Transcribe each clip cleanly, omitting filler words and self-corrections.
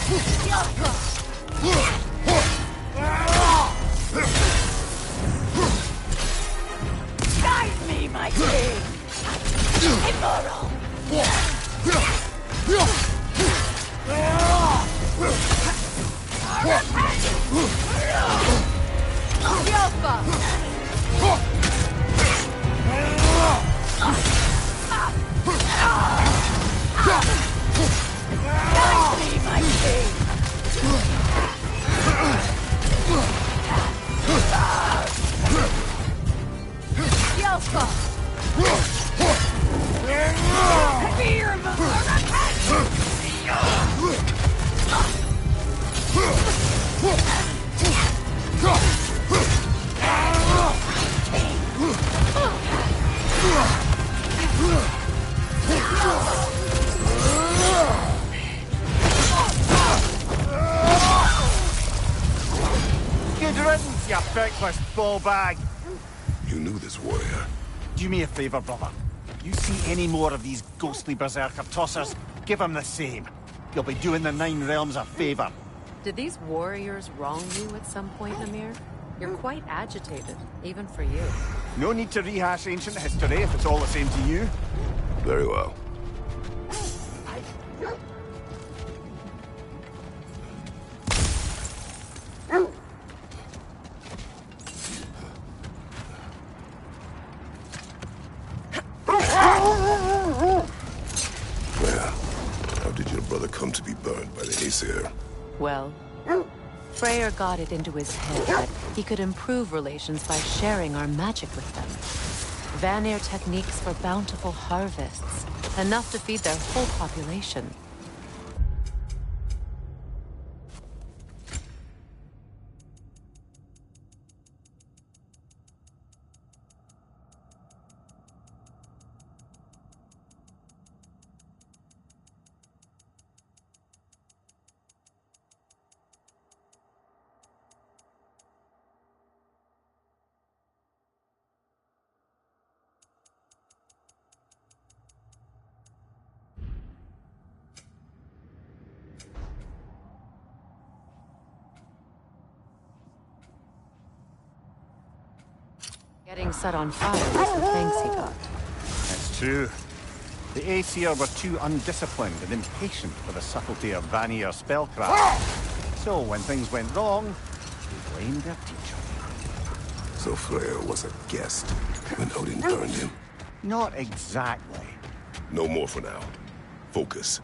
Guide me, my king! Immoral! Guide me, my king! Yelpa! Fear of Good riddance, you feckless ball bag! You knew this warrior. Do me a favour, brother. You see any more of these ghostly berserker tossers, give them the same. You'll be doing the Nine Realms a favour. Did these warriors wrong you at some point, Amir? You're quite agitated, even for you. No need to rehash ancient history if it's all the same to you. Very well. How did your brother come to be burned by the Aesir? Well, Freyr got it into his head that he could improve relations by sharing our magic with them. Vanir techniques for bountiful harvests, enough to feed their whole population. Getting set on fire was the thanks he got. It's true. The Aesir were too undisciplined and impatient for the subtlety of Vanir spellcraft. So when things went wrong, they blamed their teacher. So Freyr was a guest when Odin burned him? Not exactly. No more for now. Focus.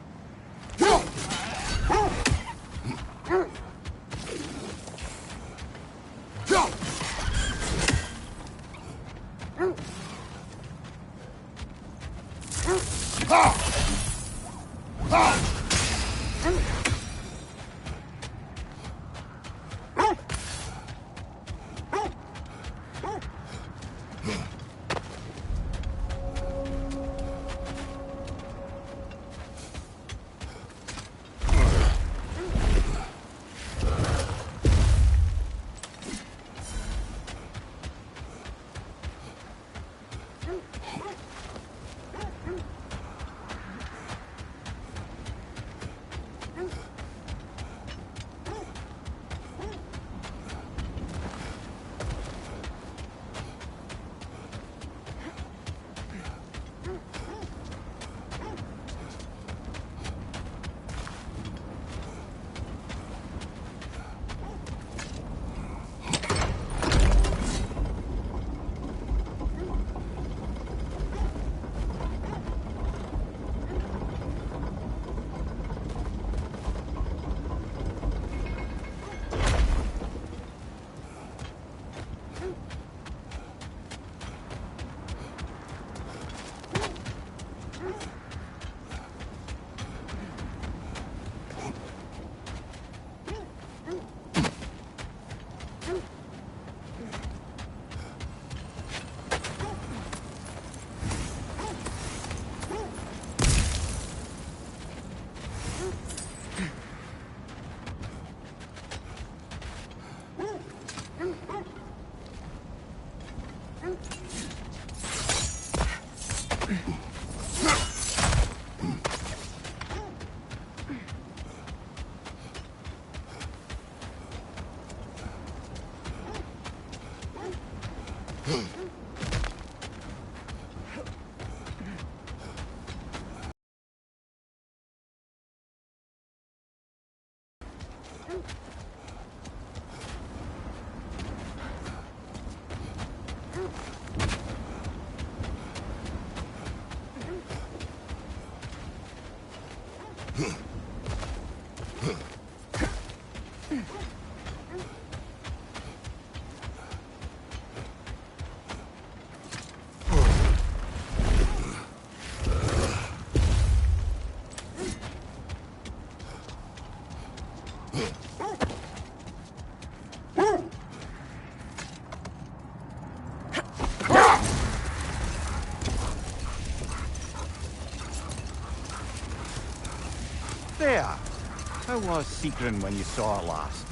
There! How was Sigrun when you saw her last?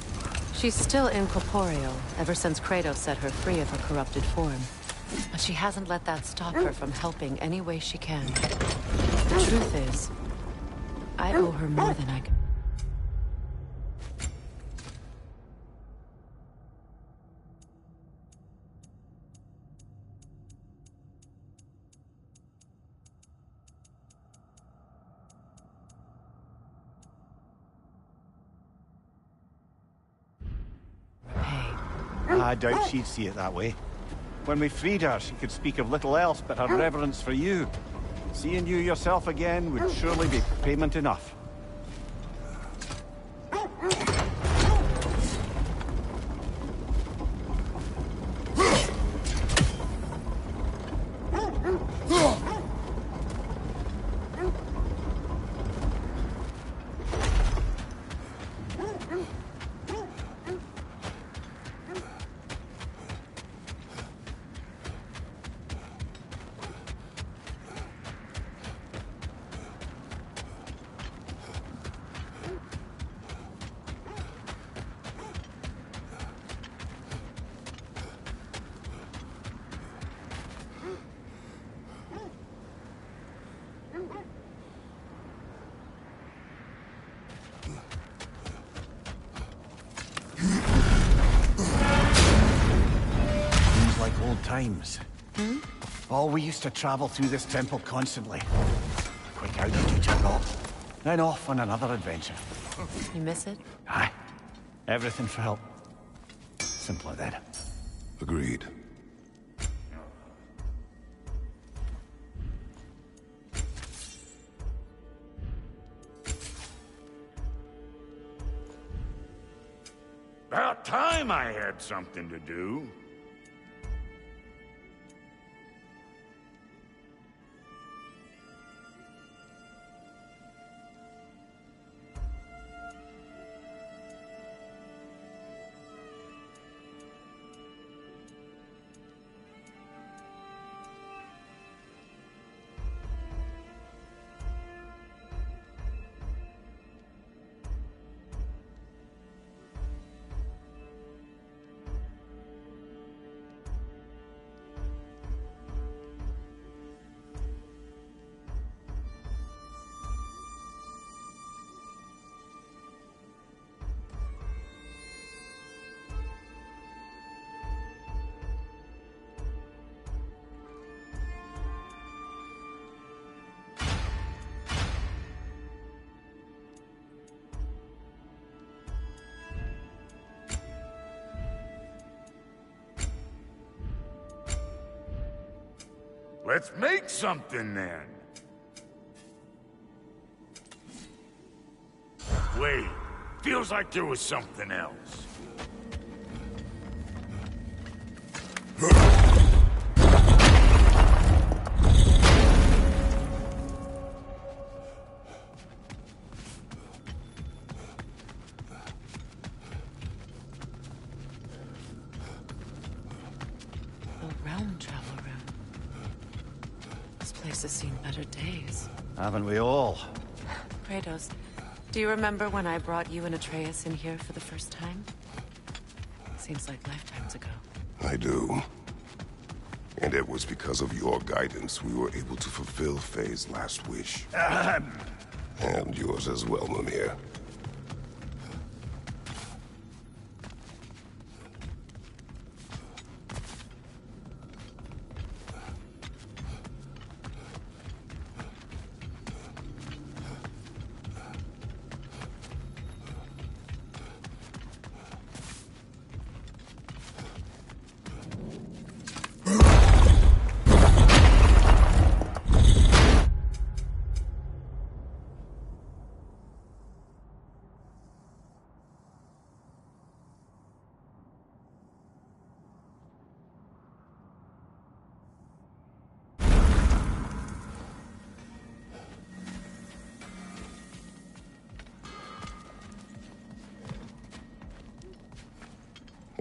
She's still incorporeal, ever since Kratos set her free of her corrupted form. But she hasn't let that stop her from helping any way she can. The truth is, I owe her more than I can. I doubt she'd see it that way. When we freed her, she could speak of little else but her reverence for you. Seeing you yourself again would surely be payment enough. Times. Oh, we used to travel through this temple constantly. Quick out to Ragnarok, then off on another adventure. You miss it? Aye. Everything felt simpler then. Agreed. About time I had something to do. Let's make something then. Wait, feels like there was something else. Has seen better days. Haven't we all? Kratos, do you remember when I brought you and Atreus in here for the first time? Seems like lifetimes ago. I do. And it was because of your guidance we were able to fulfill Faye's last wish. And yours as well, Mimir.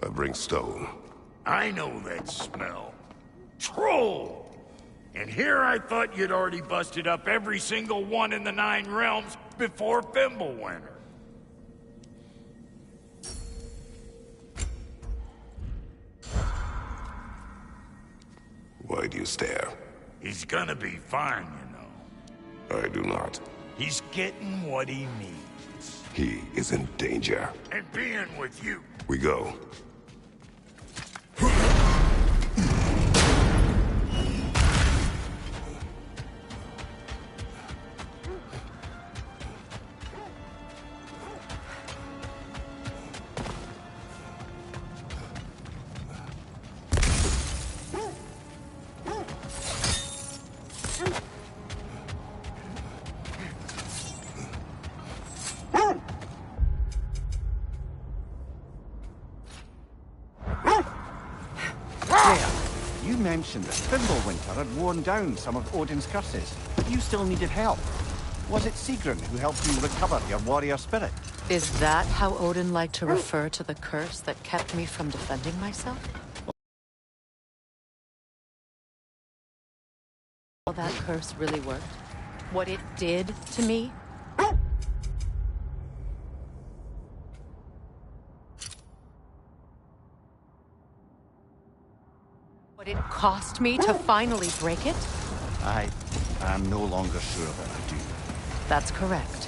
I bring stone. I know that smell. Troll! And here I thought you'd already busted up every single one in the 9 realms before Fimbulwinter. Why do you stare? He's gonna be fine, you know. I do not. He's getting what he needs. He is in danger. And being with you. We go. You mentioned that Fimbulwinter had worn down some of Odin's curses. You still needed help. Was it Sigrun who helped you recover your warrior spirit? Is that how Odin liked to refer to the curse that kept me from defending myself? Well, that curse really worked? What it did to me? What it cost me to finally break it? I am no longer sure that I do. That's correct.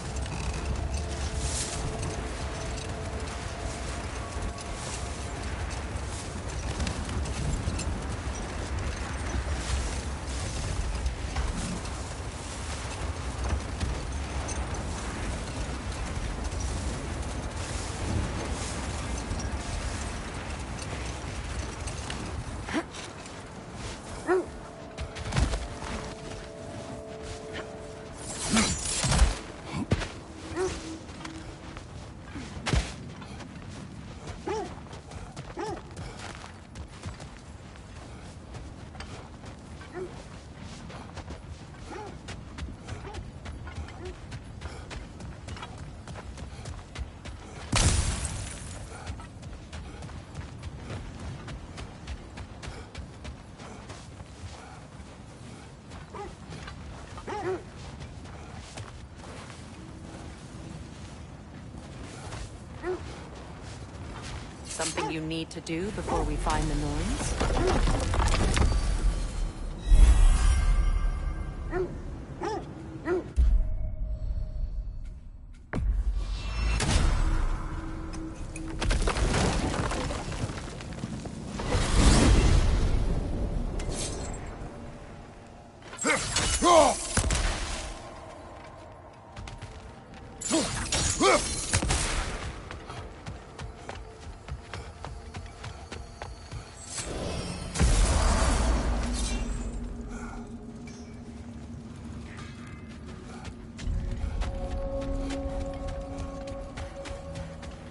Something you need to do before we find the Norns?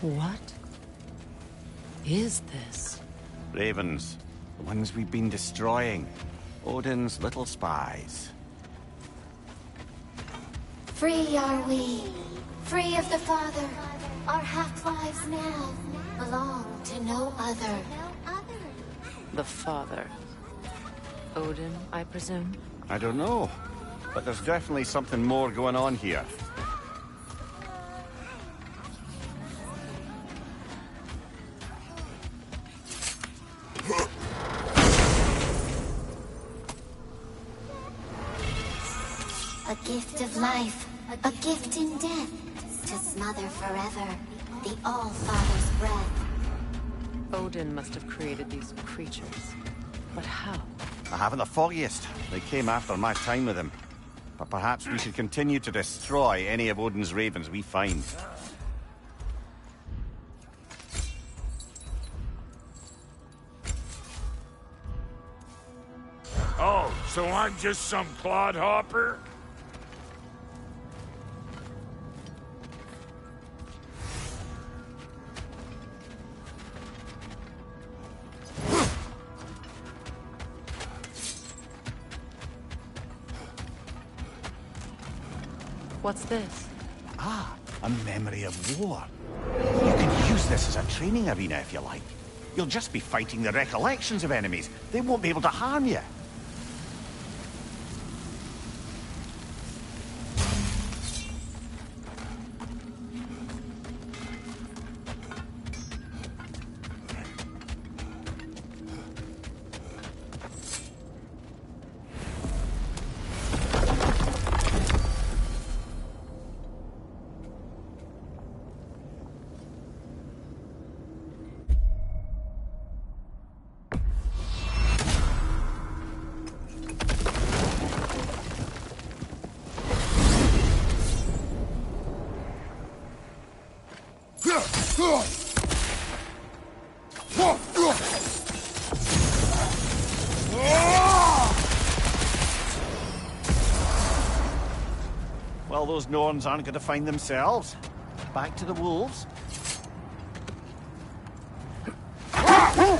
What is this? Ravens. The ones we've been destroying. Odin's little spies. Free are we, free of the Father. Our half-lives now belong to no other. The father. Odin, I presume? I don't know. But there's definitely something more going on here. A gift of life, a gift in death, to smother forever the All-Father's breath. Odin must have created these creatures. But how? I haven't the foggiest. They came after my time with him. But perhaps we should continue to destroy any of Odin's ravens we find. Oh, so I'm just some clodhopper? What's this? Ah, a memory of war. You can use this as a training arena if you like. You'll just be fighting the recollections of enemies. They won't be able to harm you. Well, those Norns aren't going to find themselves. Back to the wolves. Come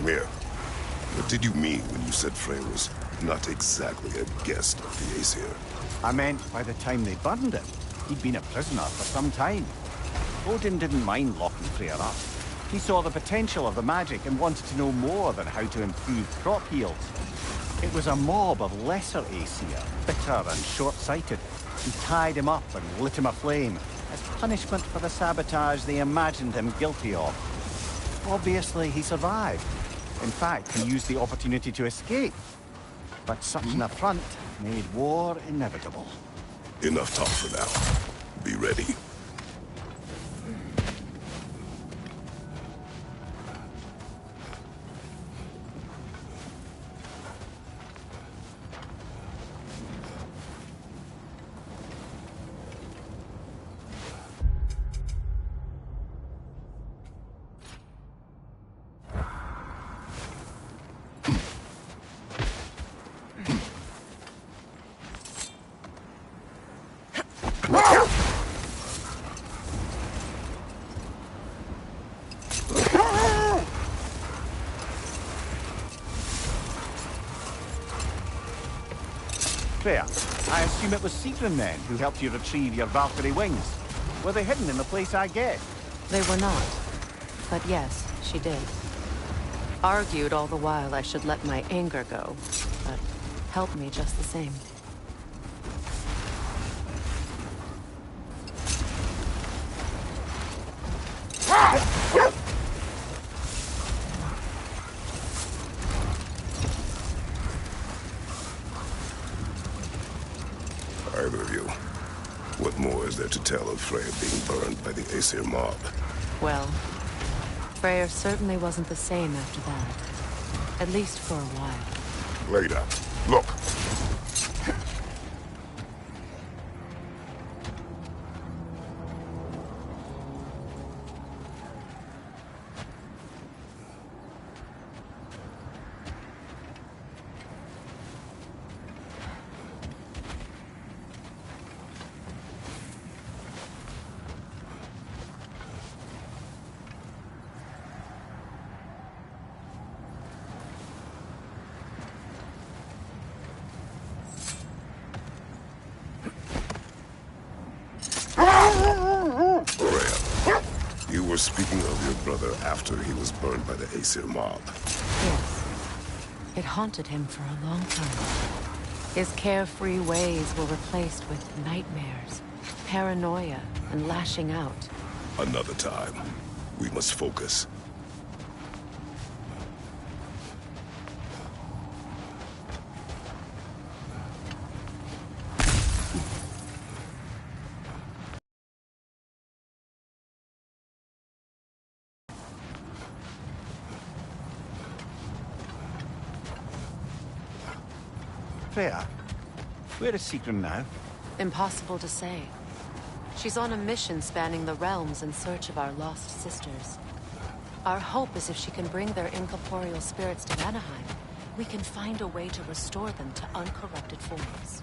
here. What did you mean when you said Frey was not exactly a guest of the Aesir? I meant by the time they burned him, he'd been a prisoner for some time. Odin didn't mind locking Freyr up. He saw the potential of the magic and wanted to know more than how to improve crop yields. It was a mob of lesser Aesir, bitter and short-sighted, who tied him up and lit him aflame as punishment for the sabotage they imagined him guilty of. Obviously, he survived. In fact, he used the opportunity to escape. But such an affront made war inevitable. Enough talk for now. Be ready. Freya, I assume it was Sigrun then who helped you retrieve your Valkyrie wings. Were they hidden in the place I guessed? They were not. But yes, she did. Argued all the while I should let my anger go, but helped me just the same. Either of you. What more is there to tell of Freyr being burned by the Aesir mob? Well, Freyr certainly wasn't the same after that. At least for a while. Later. Look. You were speaking of your brother after he was burned by the Aesir mob. Yes. It haunted him for a long time. His carefree ways were replaced with nightmares, paranoia, and lashing out. Another time. We must focus. Freya, where is Sigrun now? Impossible to say. She's on a mission spanning the realms in search of our lost sisters. Our hope is if she can bring their incorporeal spirits to Vanaheim, we can find a way to restore them to uncorrupted forms.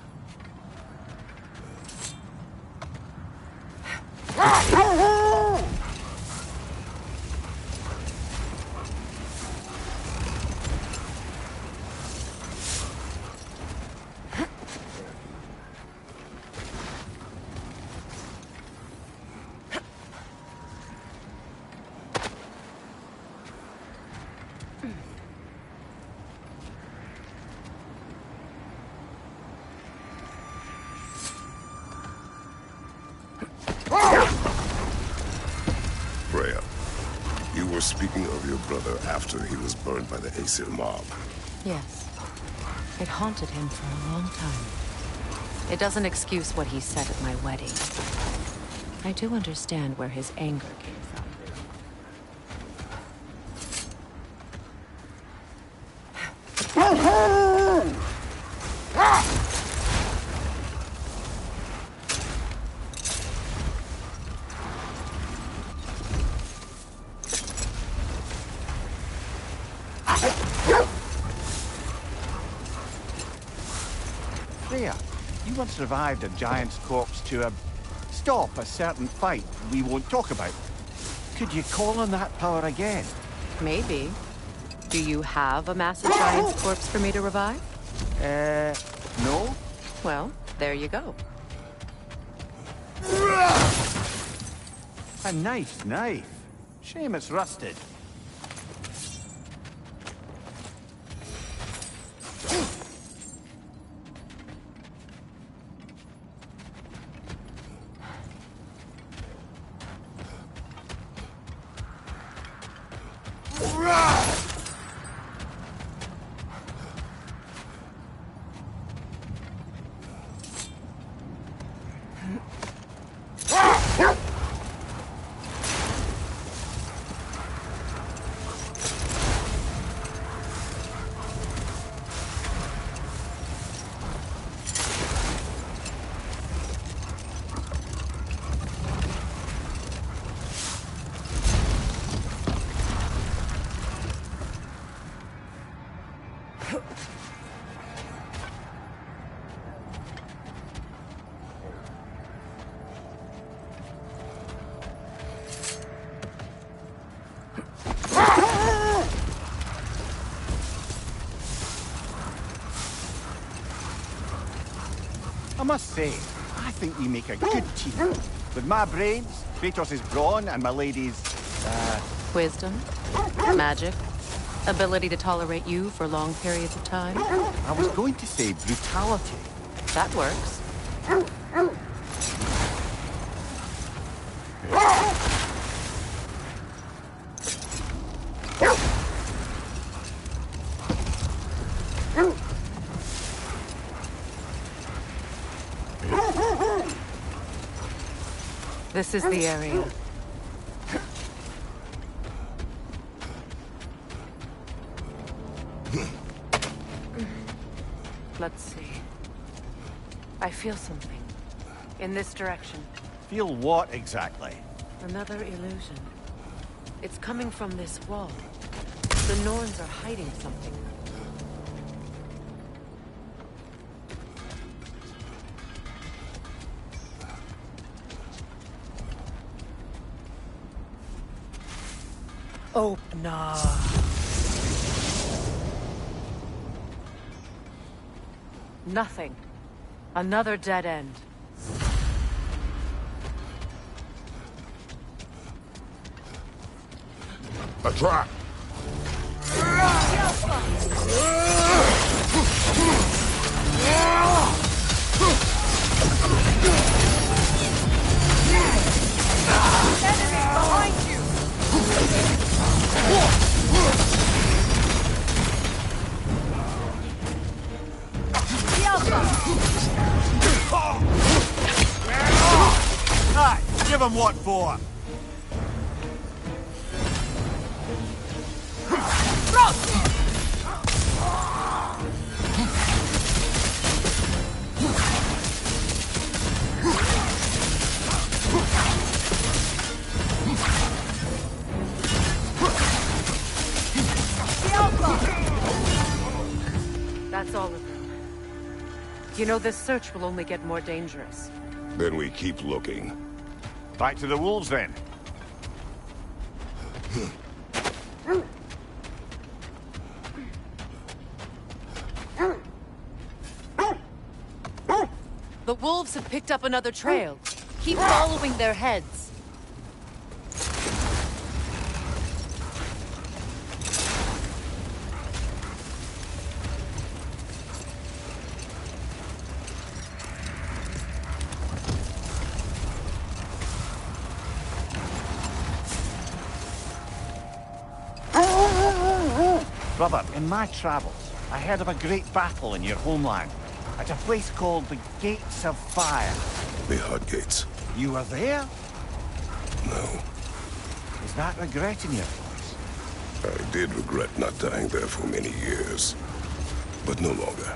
speaking of your brother after he was burned by the Aesir mob. Yes. It haunted him for a long time. It doesn't excuse what he said at my wedding. I do understand where his anger came from. Freya, you once revived a giant's corpse to stop a certain fight we won't talk about. Could you call on that power again? Maybe. Do you have a massive giant's corpse for me to revive? No? Well, there you go. A nice knife. Shame it's rusted. I must say, I think we make a good team. With my brains, Kratos' brawn, and my lady's, Wisdom, magic, ability to tolerate you for long periods of time. I was going to say brutality. That works. This is the area. Let's see. I feel something. In this direction. Feel what exactly? Another illusion. It's coming from this wall. The Norns are hiding something. Oh, nah. Nothing. Another dead end. A trap! Enemy behind you! Aye, give him what for. That's all of them. You know, this search will only get more dangerous. Then we keep looking. Back to the wolves, then. The wolves have picked up another trail. Keep following their heads. Brother, in my travels, I heard of a great battle in your homeland. At a place called the Gates of Fire. The Hot Gates. You were there? No. Is that regret in your voice? I did regret not dying there for many years. But no longer.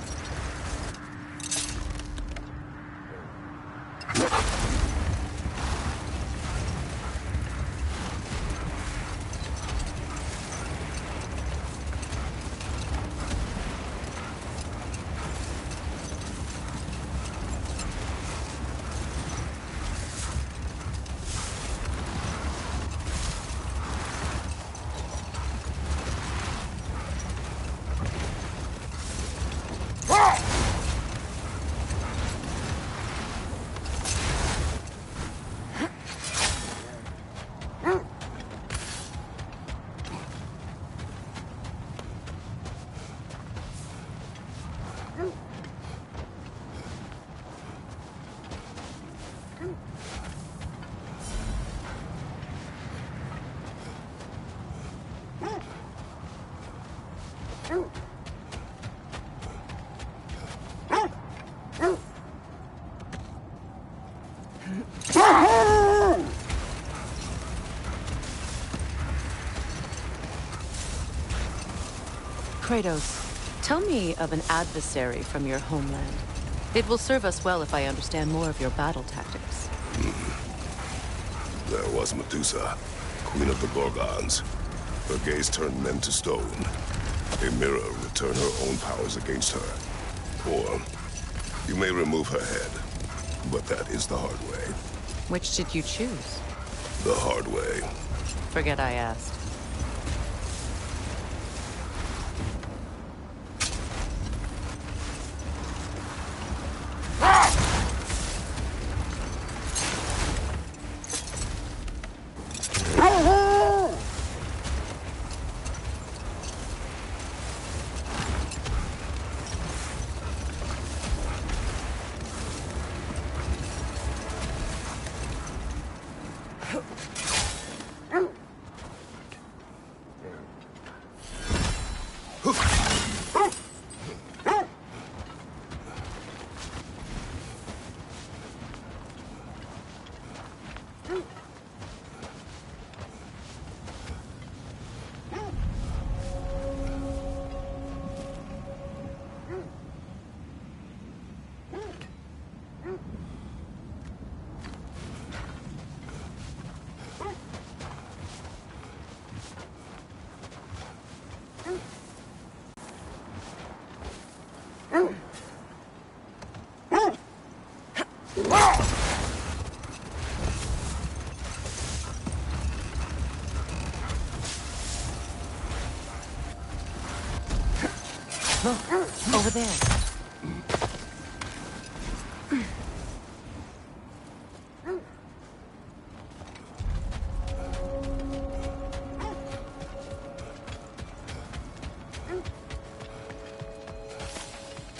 Kratos, tell me of an adversary from your homeland. It will serve us well if I understand more of your battle tactics. There was Medusa, queen of the Gorgons. Her gaze turned men to stone. A mirror would turn her own powers against her. Or, you may remove her head, but that is the hard way. Which did you choose? The hard way. Forget I asked. Look, over there.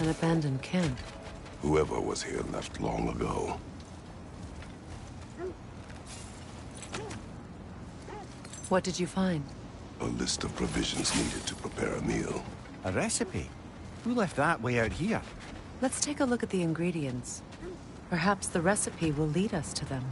An abandoned camp. Whoever was here left long ago. What did you find? A list of provisions needed to prepare a meal. A recipe? Who left that way out here? Let's take a look at the ingredients. Perhaps the recipe will lead us to them.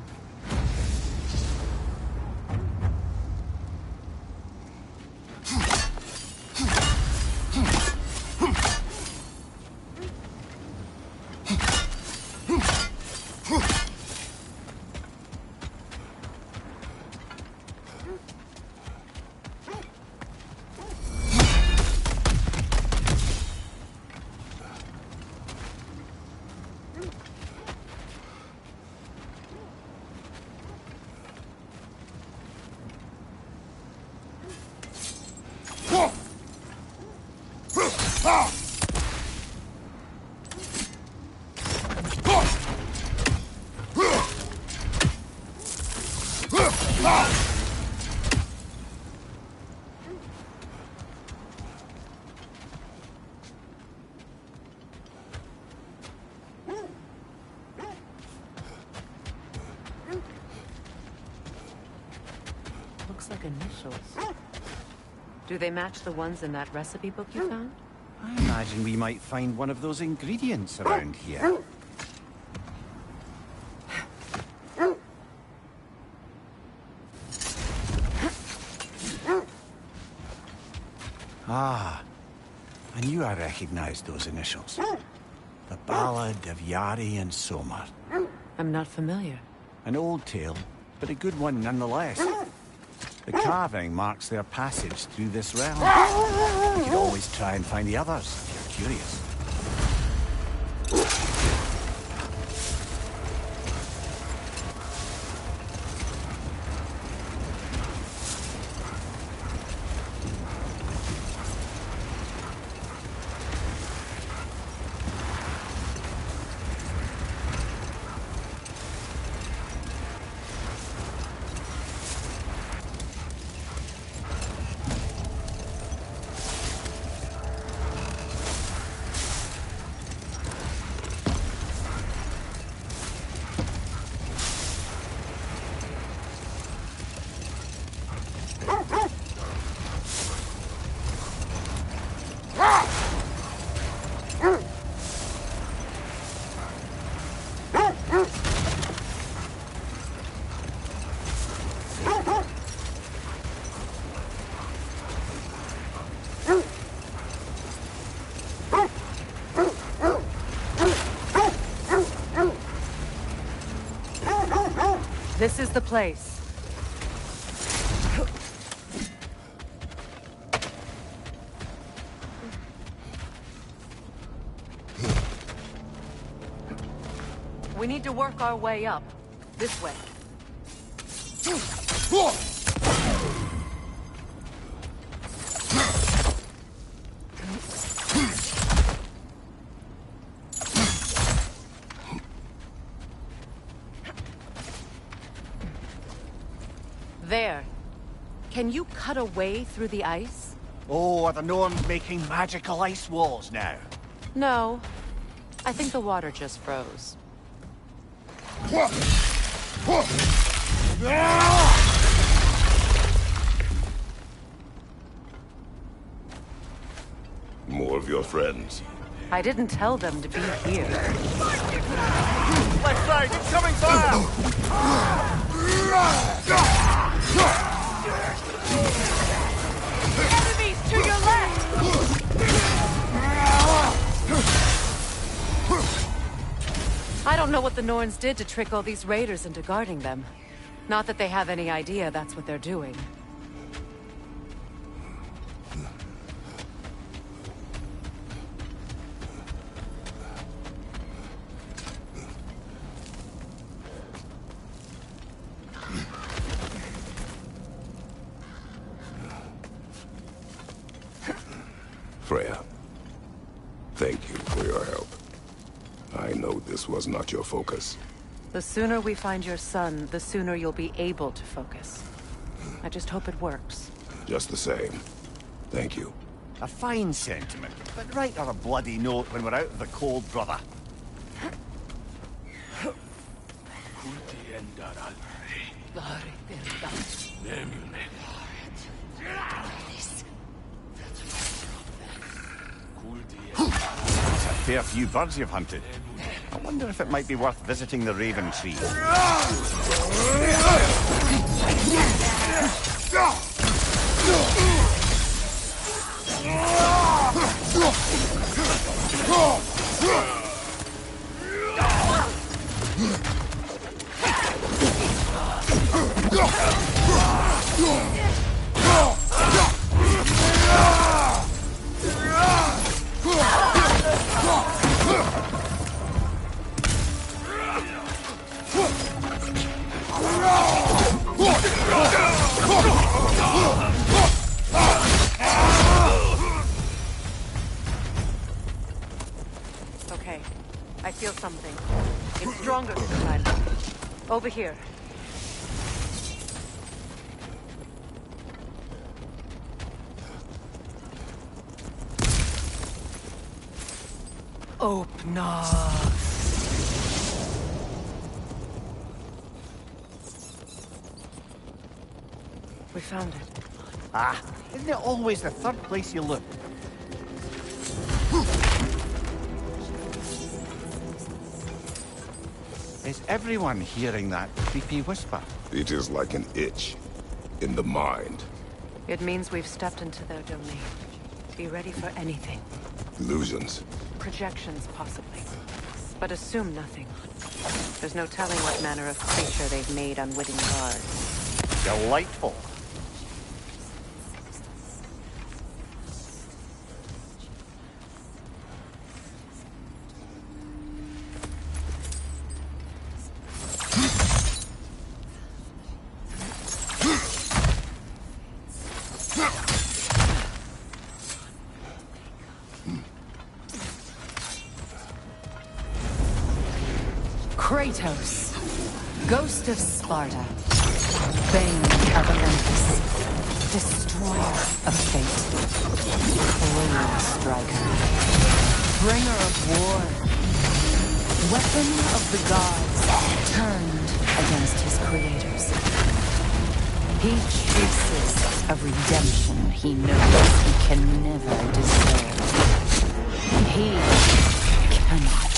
Looks like initials. Do they match the ones in that recipe book you found? I imagine we might find one of those ingredients around here. Ah, I knew I recognized those initials. The Ballad of Yari and Somar. I'm not familiar. An old tale, but a good one nonetheless. The carving marks their passage through this realm. You could always try and find the others, if you're curious. This is the place. We need to work our way up. This way. There. Can you cut a way through the ice? Oh, are the Norns making magical ice walls now? No. I think the water just froze. More of your friends. I didn't tell them to be here. Left side, incoming fire! Enemies to your left! I don't know what the Norns did to trick all these raiders into guarding them. Not that they have any idea that's what they're doing. Freya, thank you for your help. I know this was not your focus. The sooner we find your son, the sooner you'll be able to focus. I just hope it works. Just the same. Thank you. A fine sentiment, but write her a bloody note when we're out of the cold, brother. It's a fair few birds you've hunted. I wonder if it might be worth visiting the Raven Tree. Okay, I feel something. It's stronger this time. Over here. Open up. We found it. Ah, isn't it always the third place you look? Is everyone hearing that creepy whisper? It is like an itch in the mind. It means we've stepped into their domain. Be ready for anything. Illusions. Projections, possibly. But assume nothing. There's no telling what manner of creature they've made unwitting guards. Delightful. Kratos, Ghost of Sparta, Bane of Olympus, Destroyer of Fate, Cruel Striker, Bringer of War, Weapon of the Gods, turned against his creators. He chases a redemption he knows he can never deserve. He cannot.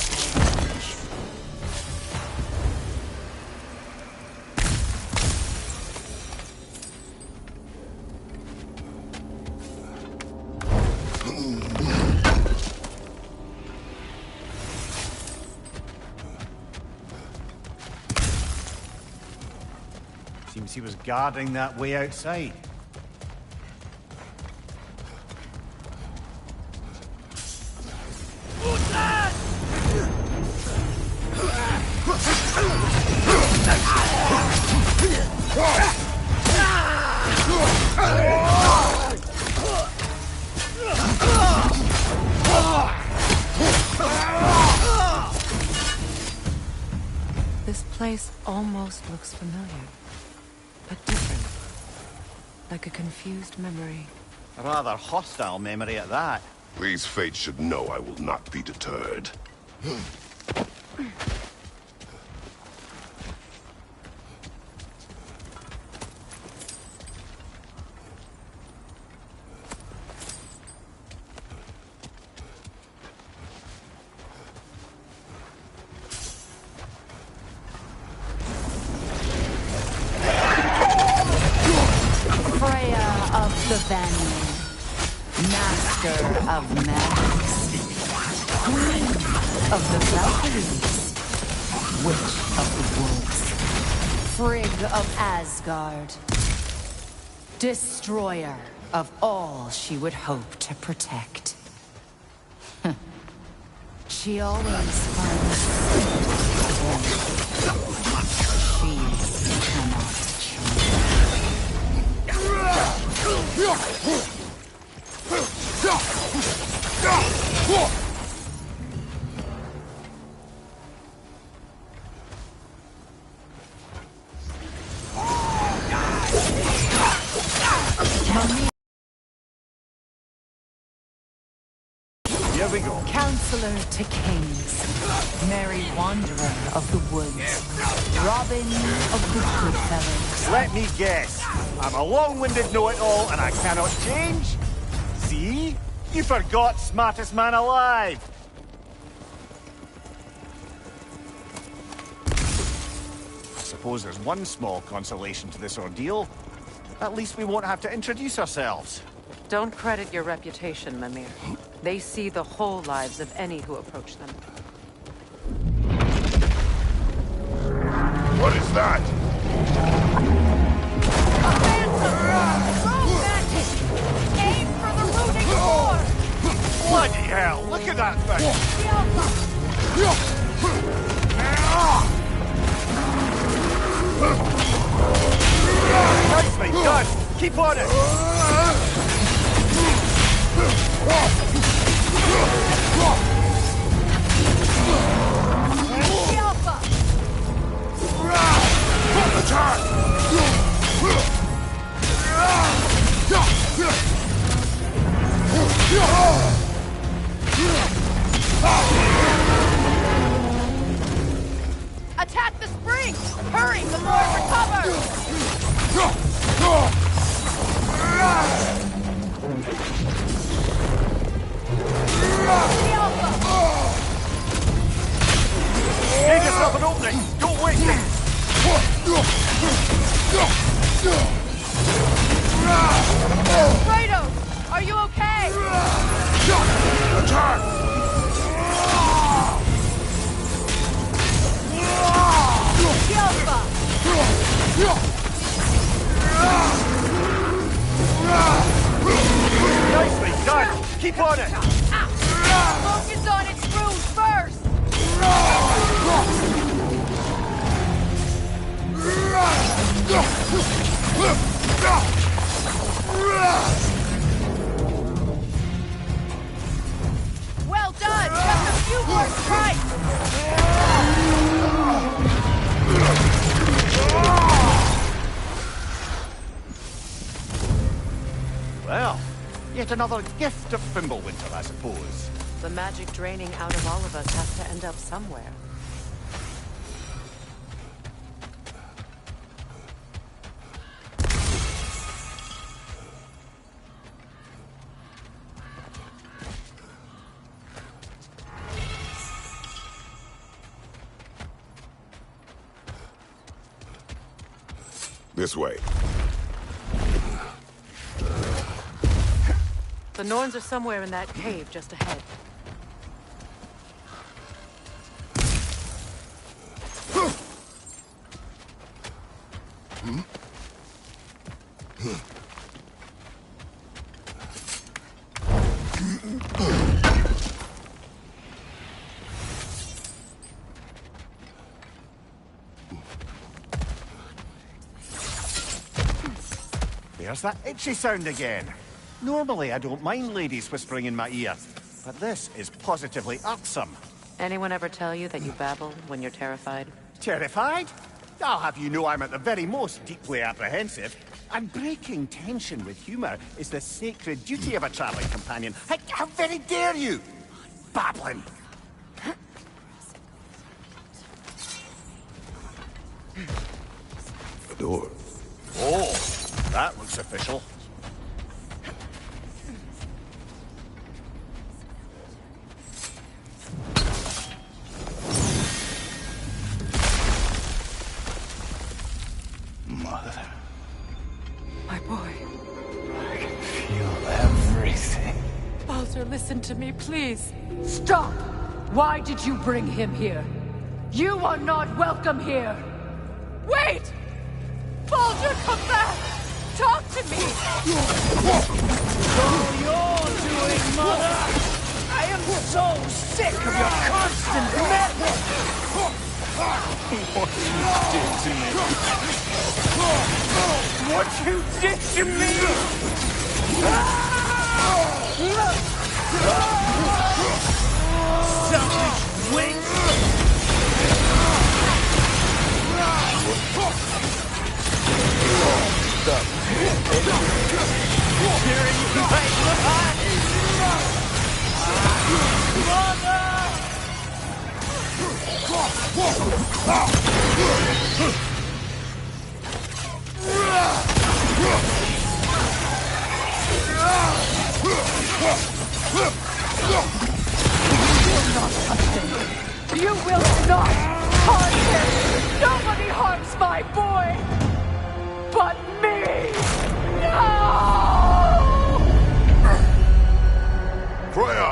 Seems he was guarding that way outside. This place almost looks familiar. But different. Like a confused memory. A rather hostile memory at that. These fates should know I will not be deterred. The Vanir, Master of Magics, Queen of the Valkyries, Witch of the Wolves, Frigg of Asgard, Destroyer of all she would hope to protect. She always finds she cannot choose. Here we go. Counselor to kings, merry wanderer of the woods, Robin of the Goodfellows. Let me guess. I'm a long-winded know-it-all and I cannot change? See? You forgot smartest man alive. I suppose there's one small consolation to this ordeal. At least we won't have to introduce ourselves. Don't credit your reputation, Mimir. They see the whole lives of any who approach them. What is that? Aim for the rooting core! Bloody hell! Look at that thing! Nicely done! Keep on it! Attack! Attack the spring! Hurry before it recovers! Need yourself an opening! Don't waste it! Kratos, are you okay? Attack! Alpha! Nicely done! Keep on it! Focus on its runes first! Well done! Just a few more strikes! Well, yet another gift of Fimbulwinter, I suppose. The magic draining out of all of us has to end up somewhere. This way. The Norns are somewhere in that cave just ahead. There's that itchy sound again. Normally, I don't mind ladies whispering in my ear, but this is positively irksome. Anyone ever tell you that you babble when you're terrified? Terrified? I'll have you know I'm at the very most deeply apprehensive. And breaking tension with humour is the sacred duty of a travelling companion. How very dare you! Babbling! A door. Oh, that looks official. Mother, My boy. I can feel everything. Baldur, listen to me, please. Stop! Why did you bring him here? You are not welcome here! Wait! Baldur, come back! Talk to me! All you're doing, Mother! I am so sick of your constant madness! What you did to me! What you did to me! Selfish wench! Tearing my life! Mother! You will not harm him! Nobody harms my boy! But me! No! Freya!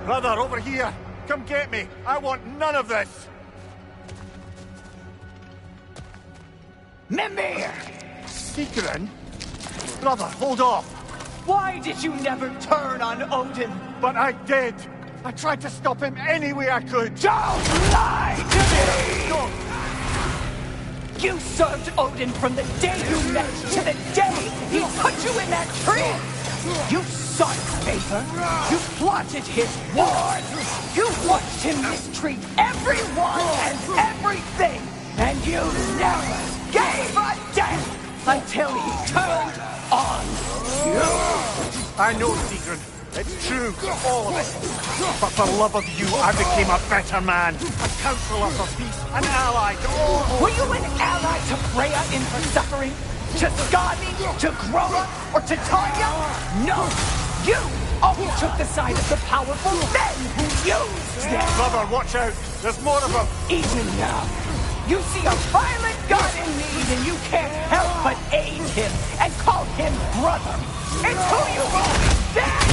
Brother, over here! Come get me! I want none of this! Mimir! Sigrun? Brother, hold off! Why did you never turn on Odin? But I did! I tried to stop him any way I could! Don't lie to me! No! You served Odin from the day you met to the day he put you in that tree! You sought favor, you plotted his war, you watched him mistreat everyone and everything, and you never gave a damn until he turned on you! I know, Sigrun. It's true, all of it. But for love of you, I became a better man. A counselor for peace, an ally to all. Were you an ally to Freya in her suffering? To Skadi? To Groma? Or to Tanya? No! You always took the side of the powerful men who used them! Brother, watch out! There's more of them! Even now, you see a violent god in need and you can't help but aid him and call him brother. It's who you are! That!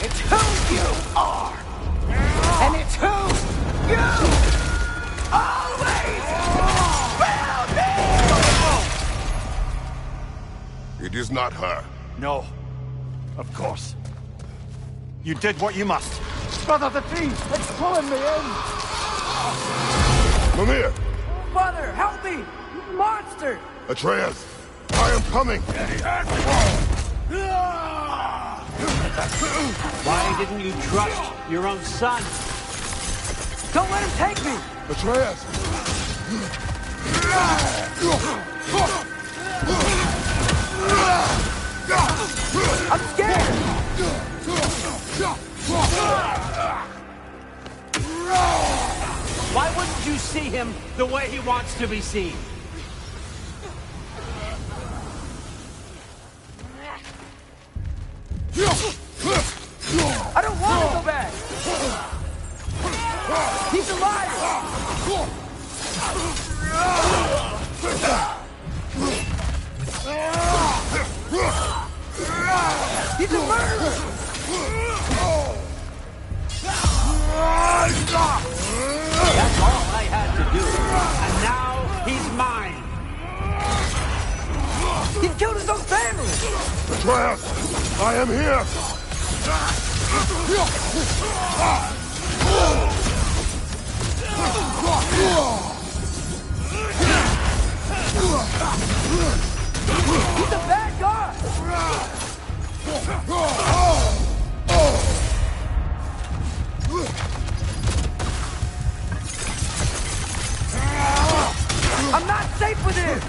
It's who you are! And it's who you always will be! It is not her. No. Of course. You did what you must. Brother, the tree! It's pulling me in! Mimir! Mother, help me! Monster! Atreus! I am coming! Why didn't you trust your own son? Don't let him take me! Atreus! I'm scared! Why wouldn't you see him the way he wants to be seen? I don't want to go back! He's alive! He's a murderer! That's all I had to do. And now he's mine. He killed his own family! Atreus! I am here! He's a bad guy! I'm not safe with him!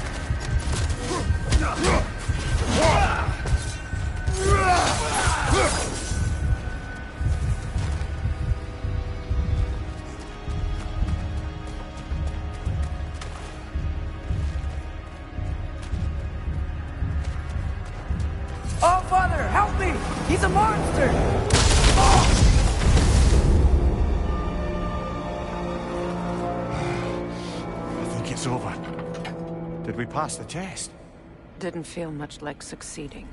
Oh, Father, help me! He's a monster! I think it's over. Did we pass the test? Didn't feel much like succeeding.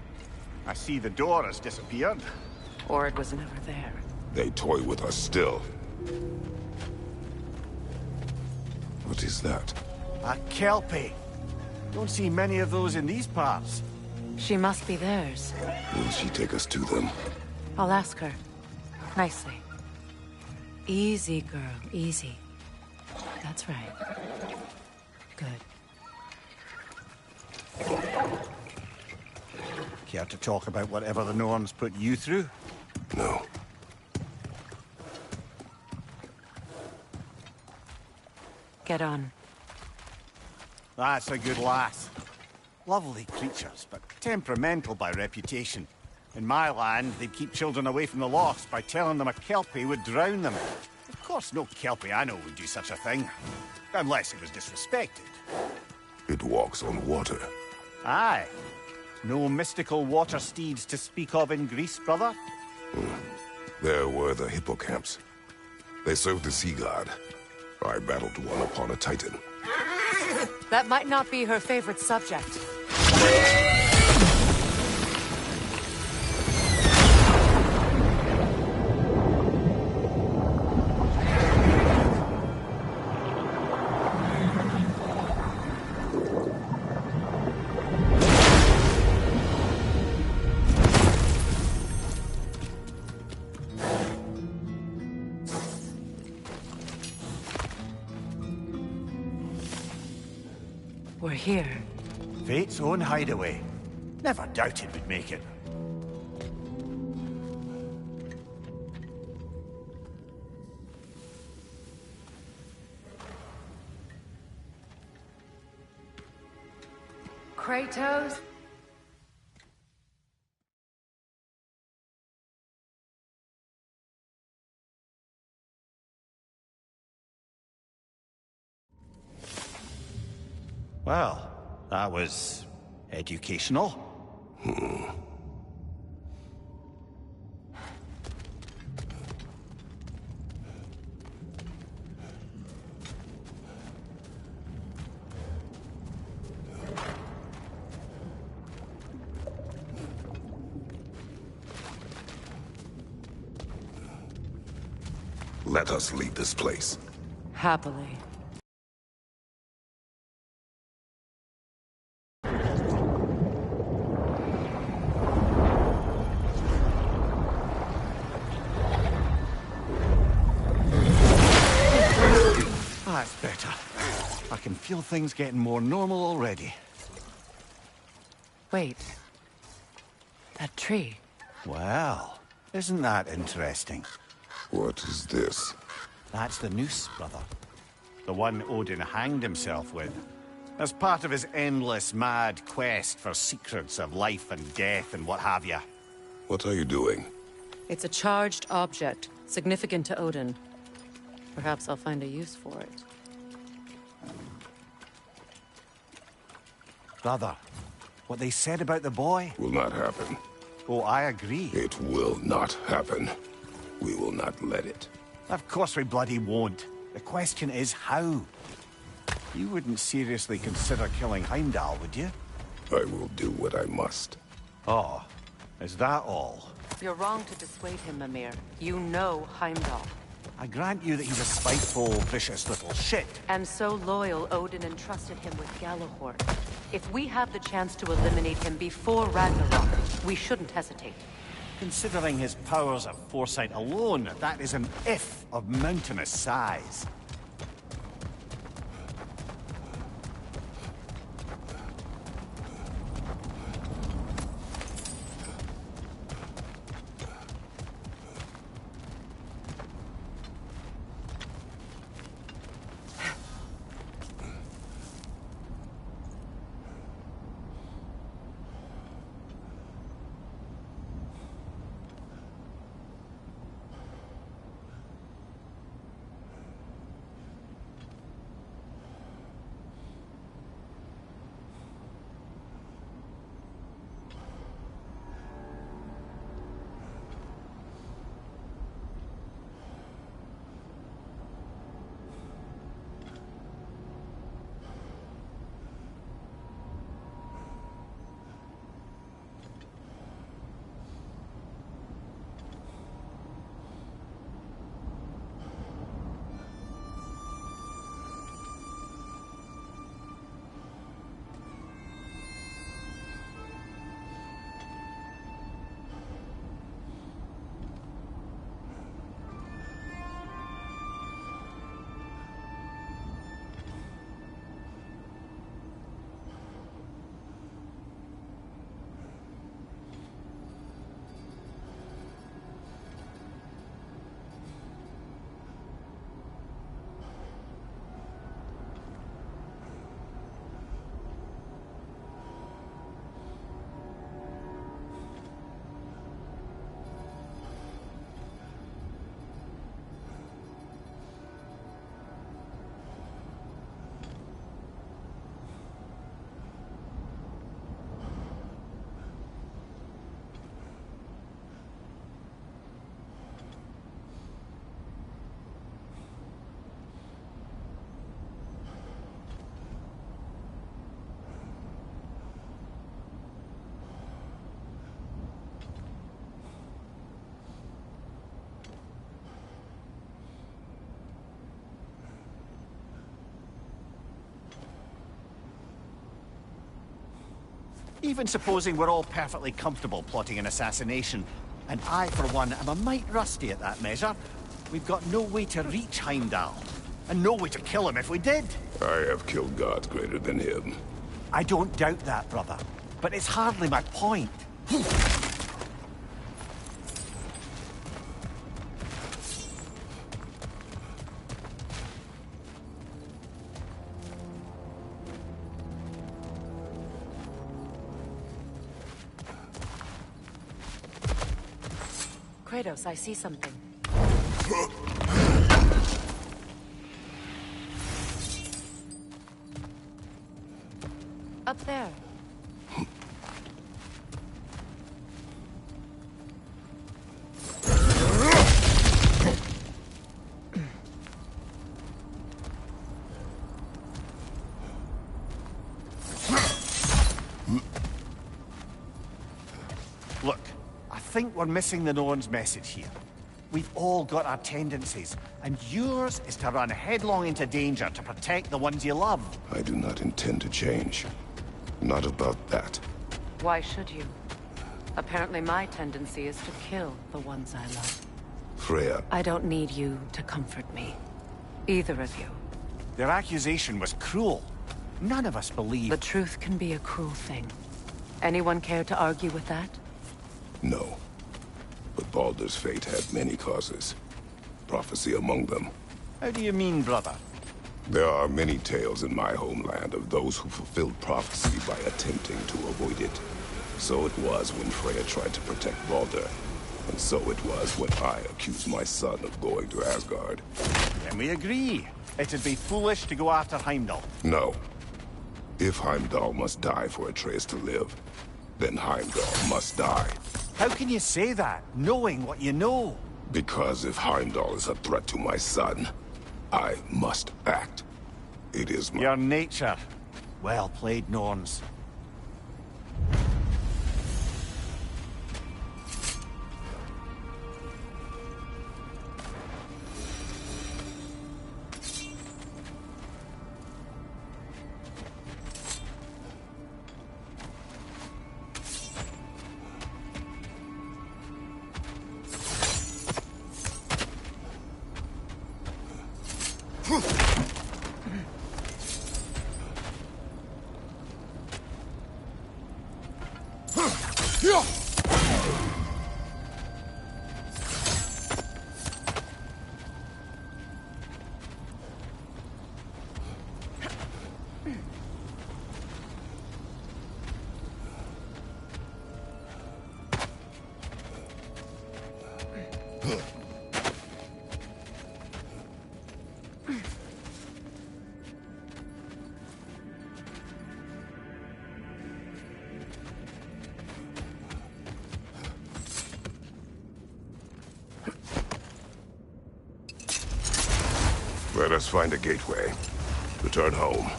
I see the door has disappeared. Or it was never there. They toy with us still. What is that? A kelpie. Don't see many of those in these parts. She must be theirs. Will she take us to them? I'll ask her. Nicely. Easy, girl. Easy. That's right. Good. Care to talk about whatever the Norns put you through? No. Get on. That's a good lass. Lovely creatures, but temperamental by reputation. In my land, they'd keep children away from the lost by telling them a kelpie would drown them. Of course, no kelpie I know would do such a thing. Unless it was disrespected. It walks on water. Aye. No mystical water steeds to speak of in Greece, brother? There were the hippocamps. They served the sea god. I battled one upon a titan. That might not be her favorite subject. We're here. Fate's own hideaway. Never doubted we'd make it. Kratos? Well, that was Educational. Let us leave this place. Happily. That's better. I can feel things getting more normal already. Wait. That tree. Well, isn't that interesting? What is this? That's the noose, brother. The one Odin hanged himself with. As part of his endless, mad quest for secrets of life and death and what have you. What are you doing? It's a charged object, significant to Odin. Perhaps I'll find a use for it. Brother, what they said about the boy? Will not happen. Oh, I agree. It will not happen. We will not let it. Of course we bloody won't. The question is how? You wouldn't seriously consider killing Heimdall, would you? I will do what I must. Oh, is that all? You're wrong to dissuade him, Mimir. You know Heimdall. I grant you that he's a spiteful, vicious little shit. And so loyal, Odin entrusted him with Gjallarhorn. If we have the chance to eliminate him before Ragnarok, we shouldn't hesitate. Considering his powers of foresight alone, that is an if of mountainous size. Even supposing we're all perfectly comfortable plotting an assassination, and I, for one, am a mite rusty at that measure, we've got no way to reach Heimdall, and no way to kill him if we did. I have killed gods greater than him. I don't doubt that, brother, but it's hardly my point. Kratos, I see something. Up there. think we're missing the Norn's message here. We've all got our tendencies, and yours is to run headlong into danger to protect the ones you love. I do not intend to change. Not about that. Why should you? Apparently my tendency is to kill the ones I love. Freya. I don't need you to comfort me. Either of you. Their accusation was cruel. None of us believe... The truth can be a cruel thing. Anyone care to argue with that? No. But Baldur's fate had many causes. Prophecy among them. How do you mean, brother? There are many tales in my homeland of those who fulfilled prophecy by attempting to avoid it. So it was when Freya tried to protect Baldur. And so it was when I accused my son of going to Asgard. Then we agree. It'd be foolish to go after Heimdall. No. If Heimdall must die for Atreus to live, then Heimdall must die. How can you say that, knowing what you know? Because if Heimdall is a threat to my son, I must act. It is my... Your nature. Well played, Norns. Let us find a gateway. Return home.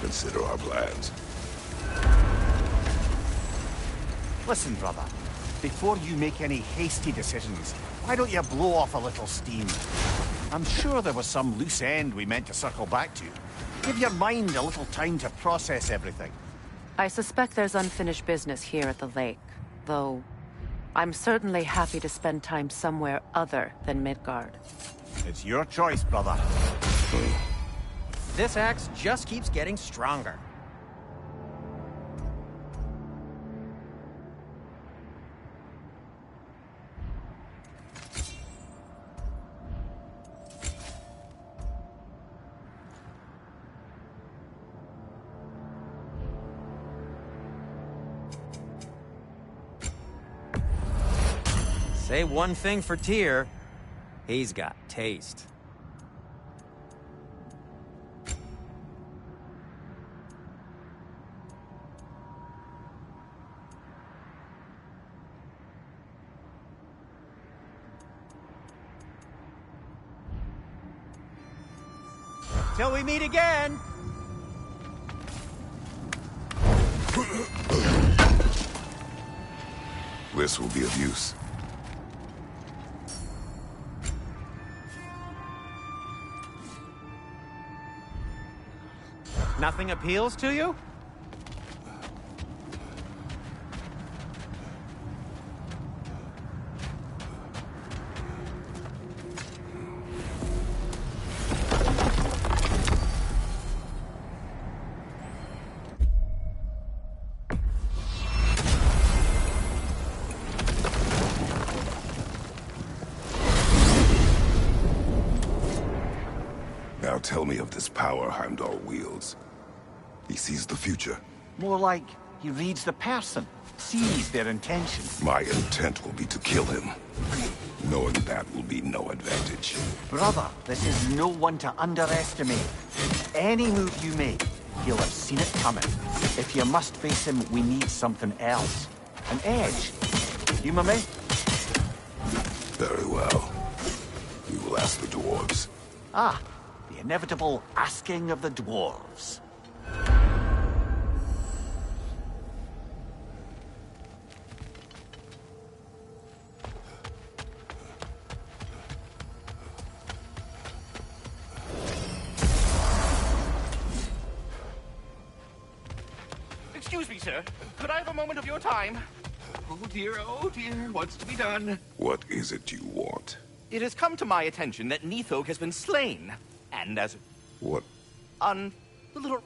Consider our plans. Listen, brother. Before you make any hasty decisions, why don't you blow off a little steam? I'm sure there was some loose end we meant to circle back to. Give your mind a little time to process everything. I suspect there's unfinished business here at the lake, though I'm certainly happy to spend time somewhere other than Midgard. It's your choice, brother. This axe just keeps getting stronger. Say one thing for Tyr, he's got taste. Till we meet again! This will be of use. Nothing appeals to you? Now tell me of this power Heimdall wields. He sees the future. More like he reads the person, sees their intention. My intent will be to kill him. Knowing that will be no advantage. Brother, this is no one to underestimate. Any move you make, he'll have seen it coming. If you must face him, we need something else. An edge. Humor me? Very well. We will ask the dwarves. Ah, the inevitable asking of the dwarves. Master, could I have a moment of your time? Oh dear, what's to be done? What is it you want? It has come to my attention that Nithog has been slain. And as What? on the little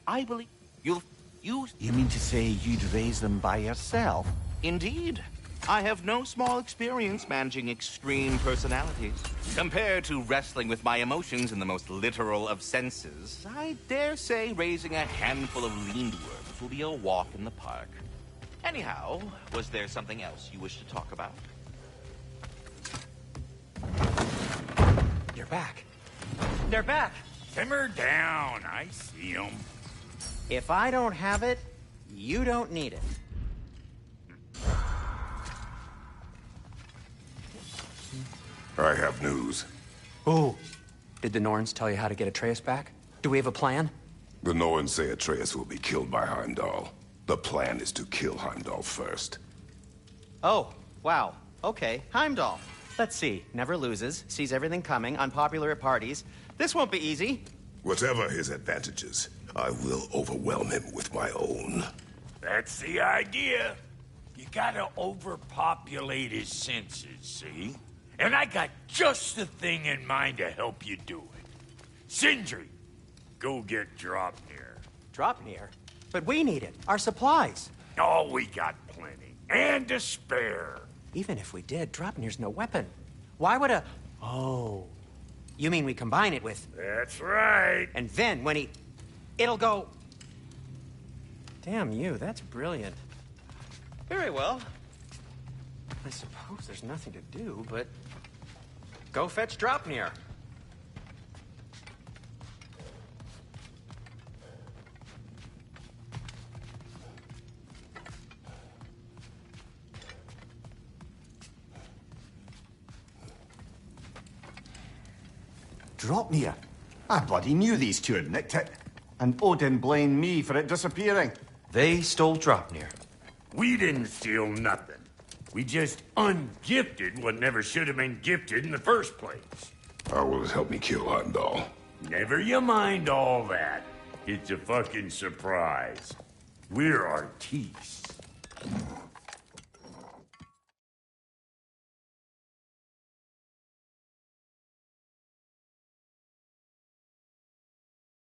I believe you. You mean to say you'd raise them by yourself? Indeed. I have no small experience managing extreme personalities. Compared to wrestling with my emotions in the most literal of senses, I dare say raising a handful of lean dwarves will be a walk in the park. Anyhow, was there something else you wish to talk about? You're back. They're back. Simmer down. I see them. If I don't have it, you don't need it. I have news. Oh. Did the Norns tell you how to get Atreus back? Do we have a plan? The Norns say Atreus will be killed by Heimdall. The plan is to kill Heimdall first. Oh, wow. Okay, Heimdall. Let's see. Never loses, sees everything coming, unpopular at parties. This won't be easy. Whatever his advantages, I will overwhelm him with my own. That's the idea. You gotta overpopulate his senses, see? And I got just the thing in mind to help you do it. Sindri, go get Dropnir. Dropnir? But we need it. Our supplies. Oh, we got plenty. And to spare. Even if we did, Dropnir's no weapon. Why would a... Oh. You mean we combine it with... That's right. And then when he... It'll go... Damn you, that's brilliant. Very well. I suppose there's nothing to do, but... Go fetch Dropnir. Dropnir? I bloody knew these two had nicked it. And Odin blamed me for it disappearing. They stole Dropnir. We didn't steal nothing. We just ungifted what never should have been gifted in the first place. How will it help me kill Heimdall? Never you mind all that. It's a fucking surprise. We're artistes.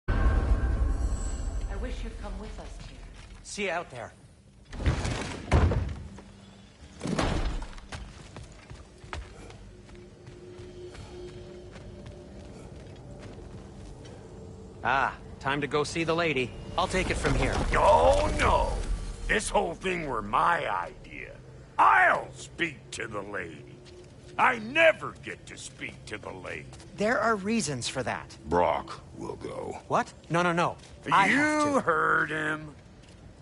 I wish you'd come with us, Tyr. See you out there. Ah, time to go see the lady. I'll take it from here. Oh, no. This whole thing were my idea. I'll speak to the lady. I never get to speak to the lady. There are reasons for that. Brock will go. What? No. I have You to. heard him.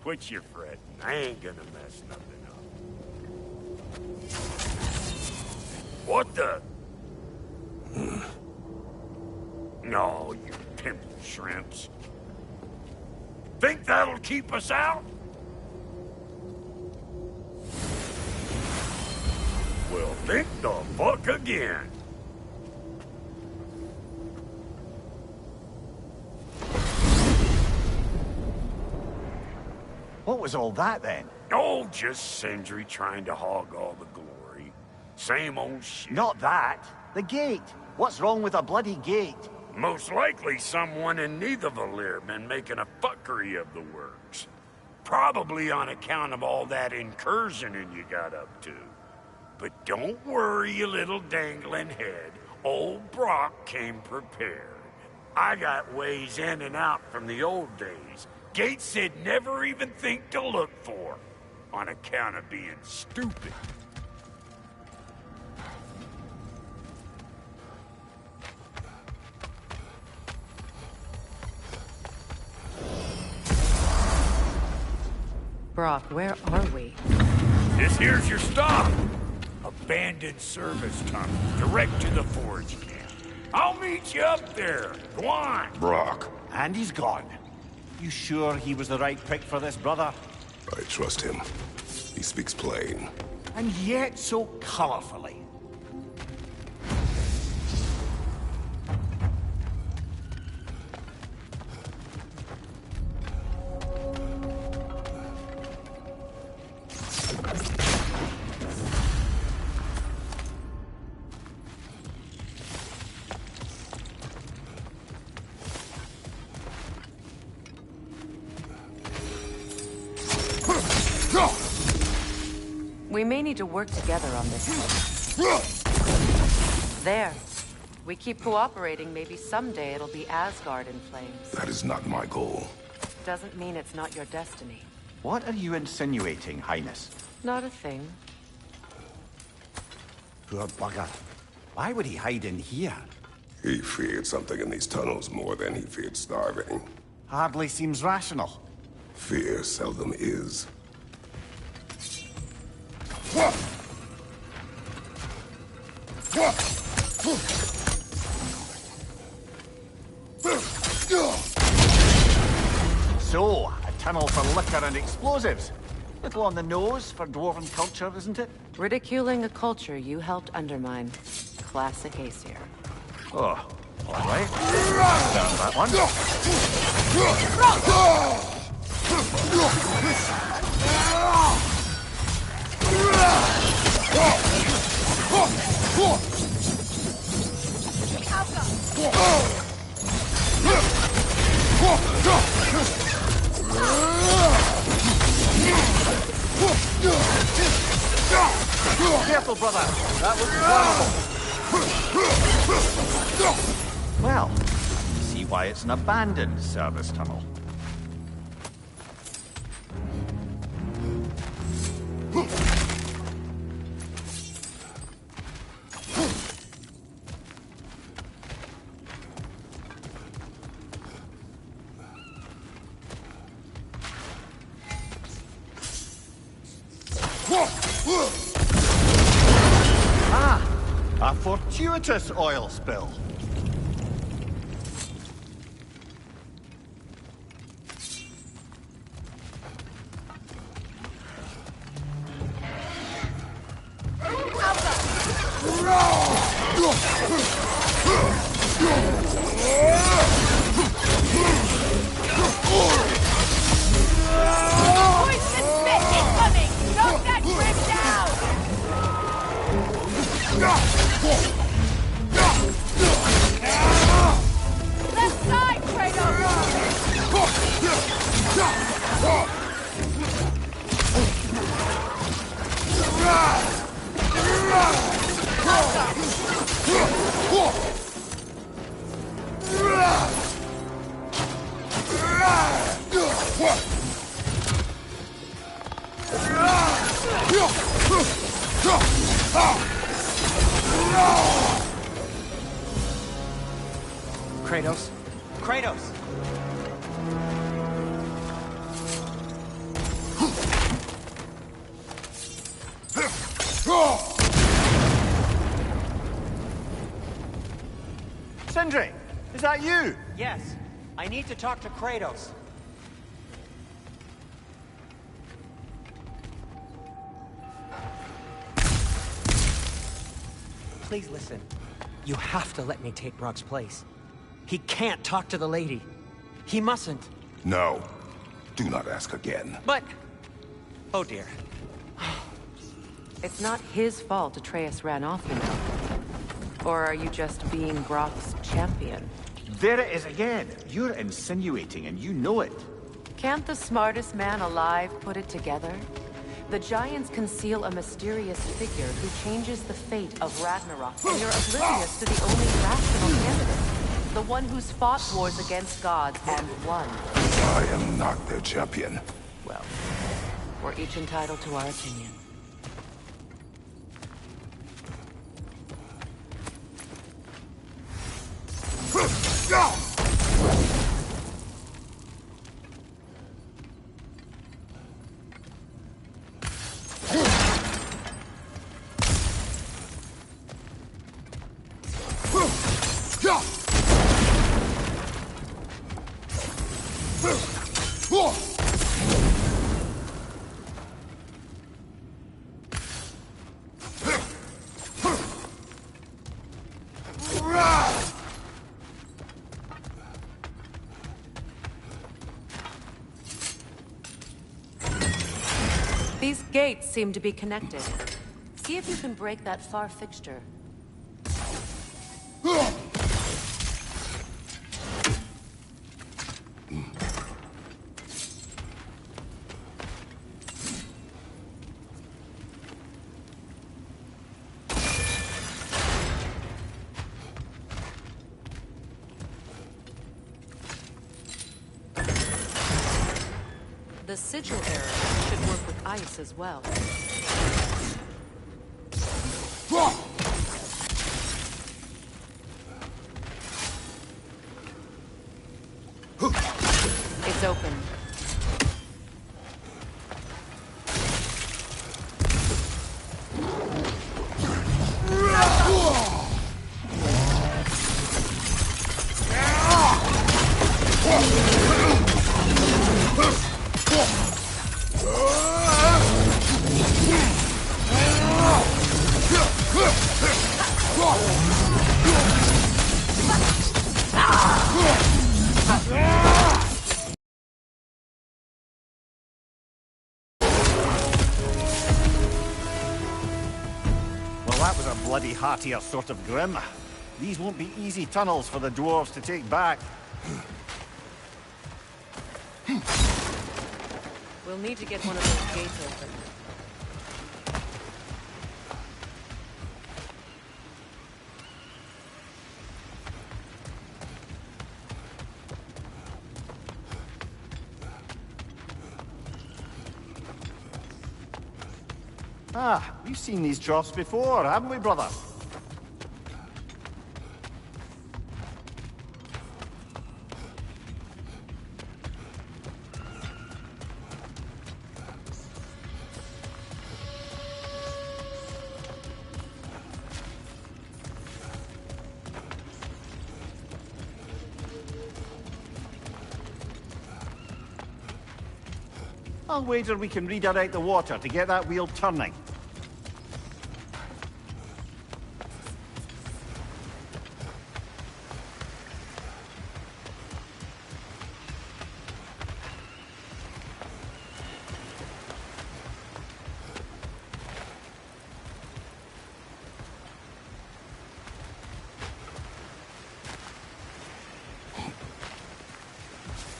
Quit your fretting. I ain't gonna mess nothing up. What the? No, you pimple shrimps. Think that'll keep us out? Well, think the fuck again. What was all that then? Oh, just Sindri trying to hog all the glory. Same old shit. Not that. The gate. What's wrong with a bloody gate? Most likely someone in Nidavellir been making a fuckery of the works. Probably on account of all that incursioning you got up to. But don't worry, you little dangling head. Old Brock came prepared. I got ways in and out from the old days. Gates said never even think to look for, on account of being stupid. Brock, where are we? This here's your stop. Abandoned service tunnel, direct to the forge camp. I'll meet you up there. Go on. Brock. And he's gone. You sure he was the right pick for this, brother? I trust him. He speaks plain. And yet so colorfully. may need to work together on this one. There. We keep cooperating, maybe someday it'll be Asgard in flames. That is not my goal. Doesn't mean it's not your destiny. What are you insinuating, Highness? Not a thing. Poor bugger. Why would he hide in here? He feared something in these tunnels more than he feared starving. Hardly seems rational. Fear seldom is. So, a tunnel for liquor and explosives. Little on the nose for dwarven culture, isn't it? Ridiculing a culture you helped undermine. Classic Aesir. Oh, all right. Down that one. Careful, brother. That was horrible. Well, see why it's an abandoned service tunnel. A fortuitous oil spill. Poison spit incoming! Knock that grip down! Left side, Kratos? Kratos! Sindri, is that you? Yes. I need to talk to Kratos. Please listen. You have to let me take Brock's place. He can't talk to the lady. He mustn't. No. Do not ask again. But... Oh dear. It's not his fault Atreus ran off, you know. Or are you just being Brock's champion? There it is again. You're insinuating and you know it. Can't the smartest man alive put it together? The Giants conceal a mysterious figure who changes the fate of Ragnarok, and you're oblivious to the only rational candidate. The one who's fought wars against gods and won. I am not their champion. Well, we're each entitled to our opinion. These gates seem to be connected. See if you can break that far fixture. The sigil arrow should work with ice as well. It's open. Well, that was a bloody heartier sort of grim. These won't be easy tunnels for the dwarves to take back. We'll need to get one of those gates open. Ah, we've seen these troughs before, haven't we, brother? I'll wager we can redirect the water to get that wheel turning.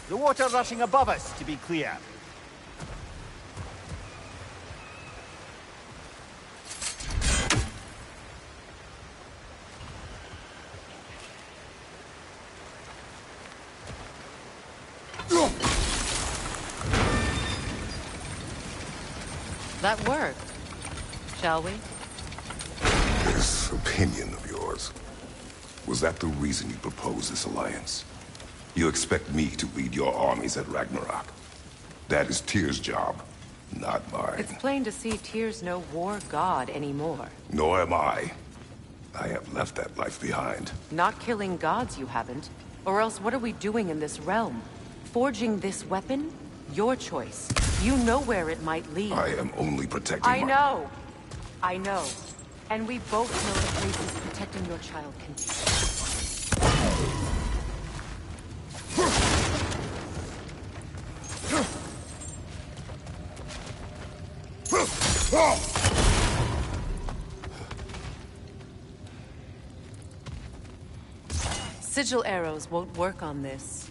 The water rushing above us, to be clear. That worked. Shall we? This opinion of yours, was that the reason you proposed this alliance? You expect me to lead your armies at Ragnarok? That is Tyr's job, not mine. It's plain to see Tyr's no war god anymore. Nor am I. I have left that life behind. Not killing gods, you haven't. Or else what are we doing in this realm? Forging this weapon? Your choice. You know where it might lead. I am only protecting I know. I know. And we both know the places protecting your child can be. Sigil arrows won't work on this.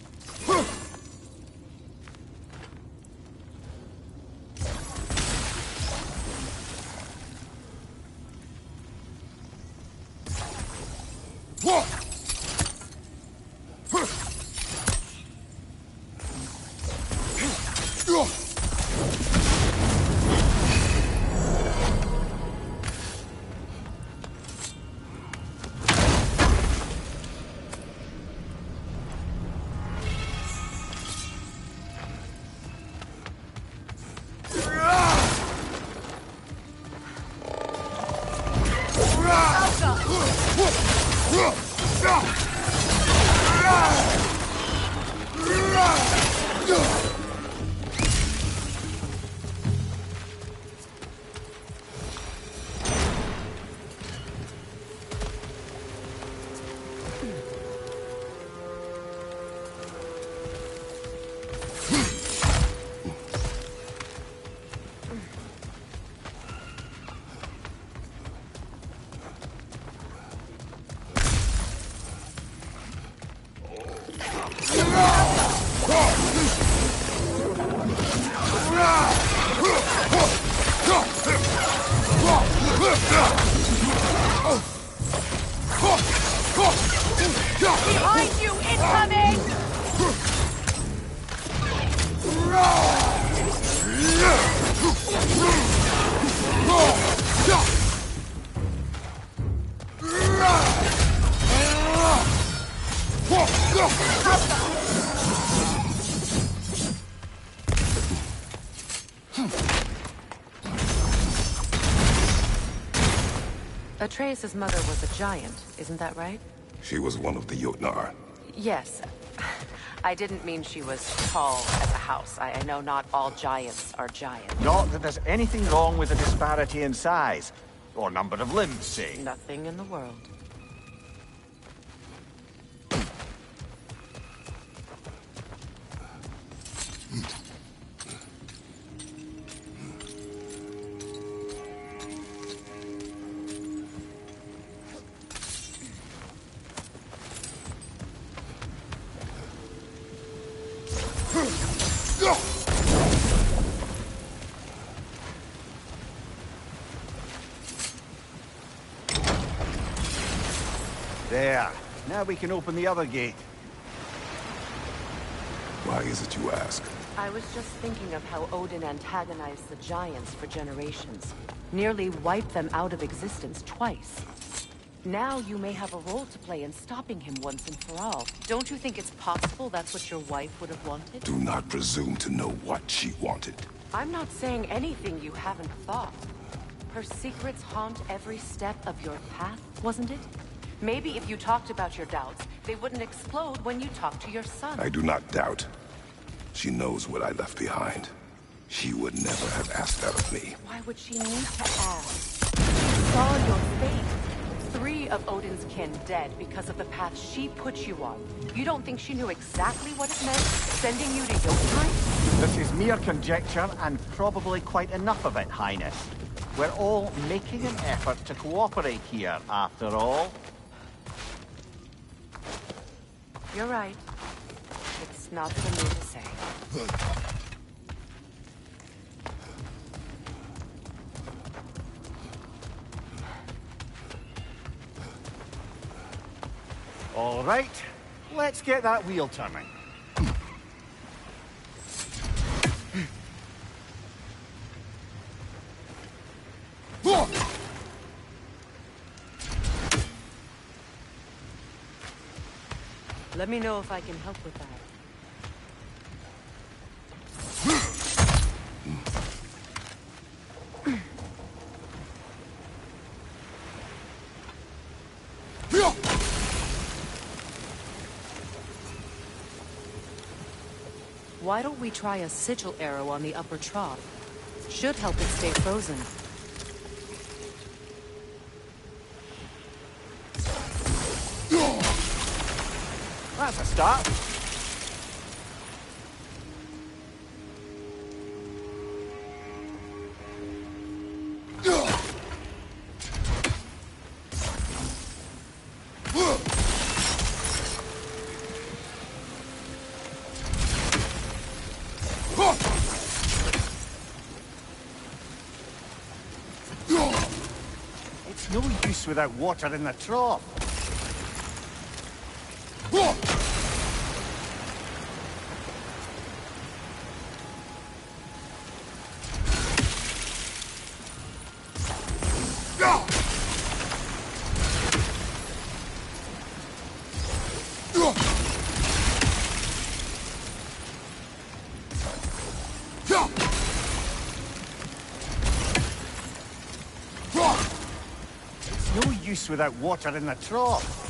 Atreus' mother was a giant, isn't that right? She was one of the Jotnar. Yes. I didn't mean she was tall as a house. I know not all giants are giants. Not that there's anything wrong with the disparity in size. Or number of limbs, say. Nothing in the world. There. Now we can open the other gate. Why is it you ask? I was just thinking of how Odin antagonized the giants for generations. Nearly wiped them out of existence twice. Now you may have a role to play in stopping him once and for all. Don't you think it's possible that's what your wife would have wanted? Do not presume to know what she wanted. I'm not saying anything you haven't thought. Her secrets haunt every step of your path, wasn't it? Maybe if you talked about your doubts, they wouldn't explode when you talked to your son. I do not doubt. She knows what I left behind. She would never have asked that of me. Why would she need to ask? She saw your fate. 3 of Odin's kin dead because of the path she put you on. You don't think she knew exactly what it meant, sending you to Jotunheim? This is mere conjecture, and probably quite enough of it, Highness. We're all making an effort to cooperate here, after all. You're right. It's not for me to say. All right, let's get that wheel turning. Let me know if I can help with that. Why don't we try a sigil arrow on the upper trough? Should help it stay frozen. That's a start. It's no use without water in the trough. It's no use without water in the trough.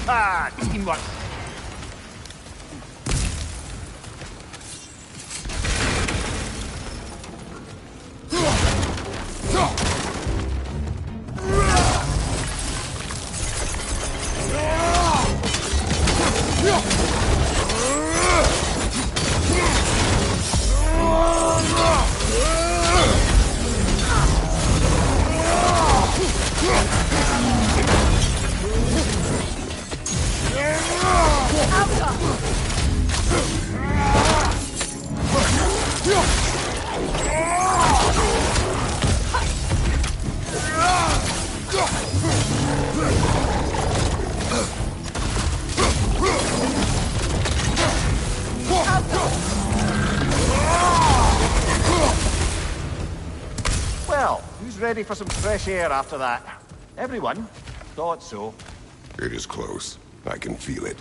Ah, teamwork. Well, who's ready for some fresh air after that? Everyone? Thought so. It is close. I can feel it.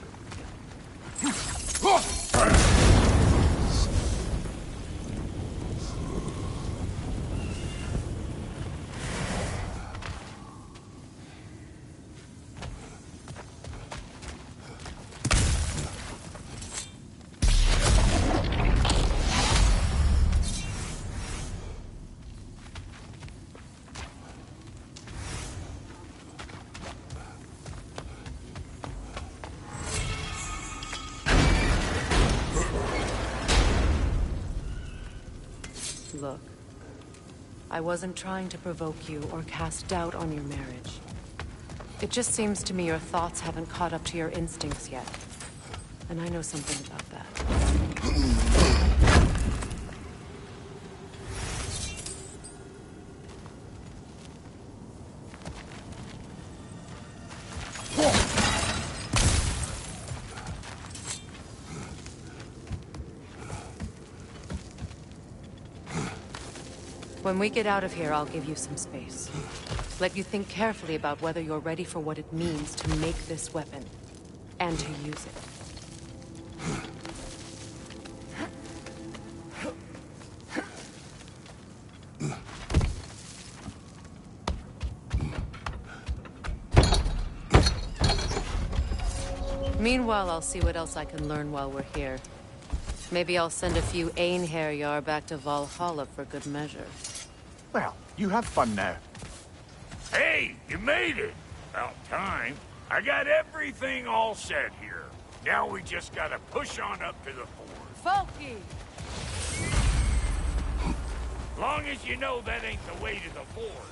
Look, I wasn't trying to provoke you or cast doubt on your marriage. It just seems to me your thoughts haven't caught up to your instincts yet. And I know something about that. When we get out of here, I'll give you some space. Let you think carefully about whether you're ready for what it means to make this weapon, and to use it. Meanwhile, I'll see what else I can learn while we're here. Maybe I'll send a few Einherjar back to Valhalla for good measure. Well, you have fun now. Hey, you made it! About time. I got everything all set here. Now we just gotta push on up to the fort. Folky! Long as you know that ain't the way to the fort.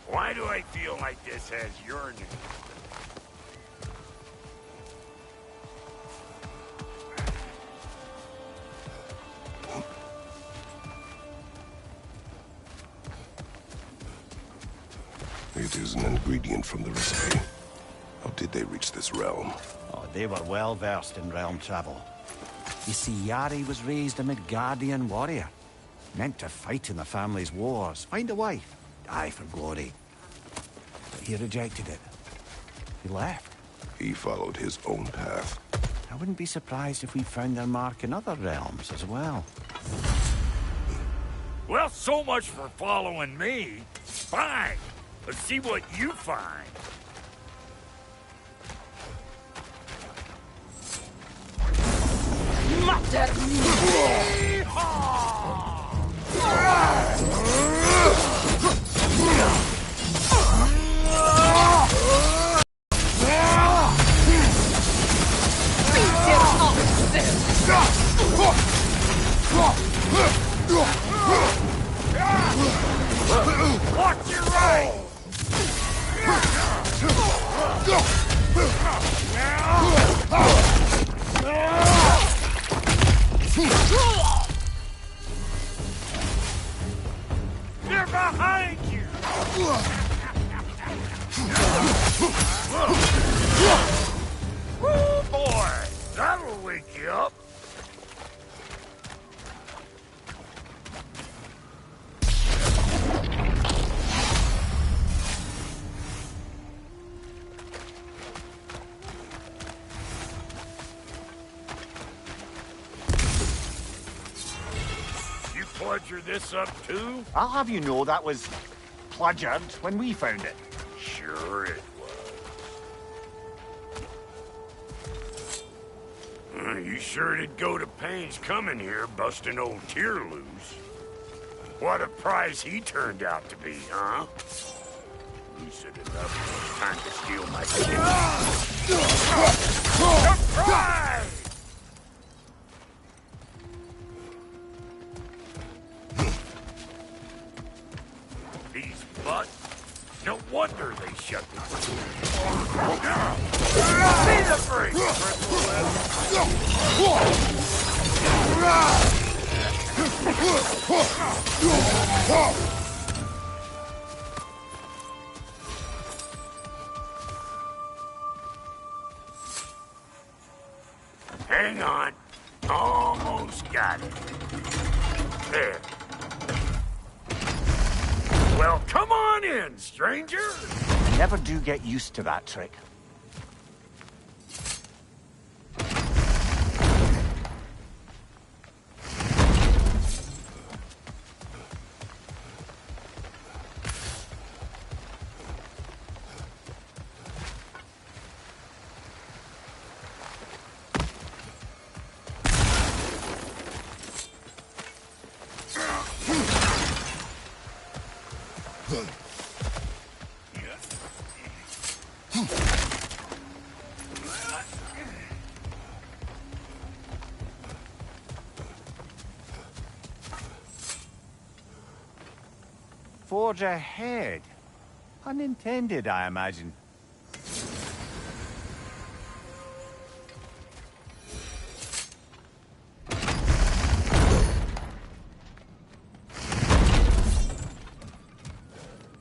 Why do I feel like this has yearning? It is an ingredient from the recipe. How did they reach this realm? Oh, they were well versed in realm travel. You see, Yari was raised a Midgardian warrior. Meant to fight in the family's wars, find a wife, die for glory. But he rejected it. He left. He followed his own path. I wouldn't be surprised if we found their mark in other realms as well. Well, so much for following me. Fine. Let's see what you find. Watch your right! They're behind you! Woo, boy! That'll wake you up! Pludger this up too? I'll have you know that was pludgered when we found it. Sure it was. You sure did go to pains coming here, busting old Tyr loose. What a prize he turned out to be, huh? Lucid enough, time to steal my shit. Surprise! Drink, hang on. Almost got it. There. Well, come on in, stranger. I never do get used to that trick. Forge ahead. Unintended, I imagine.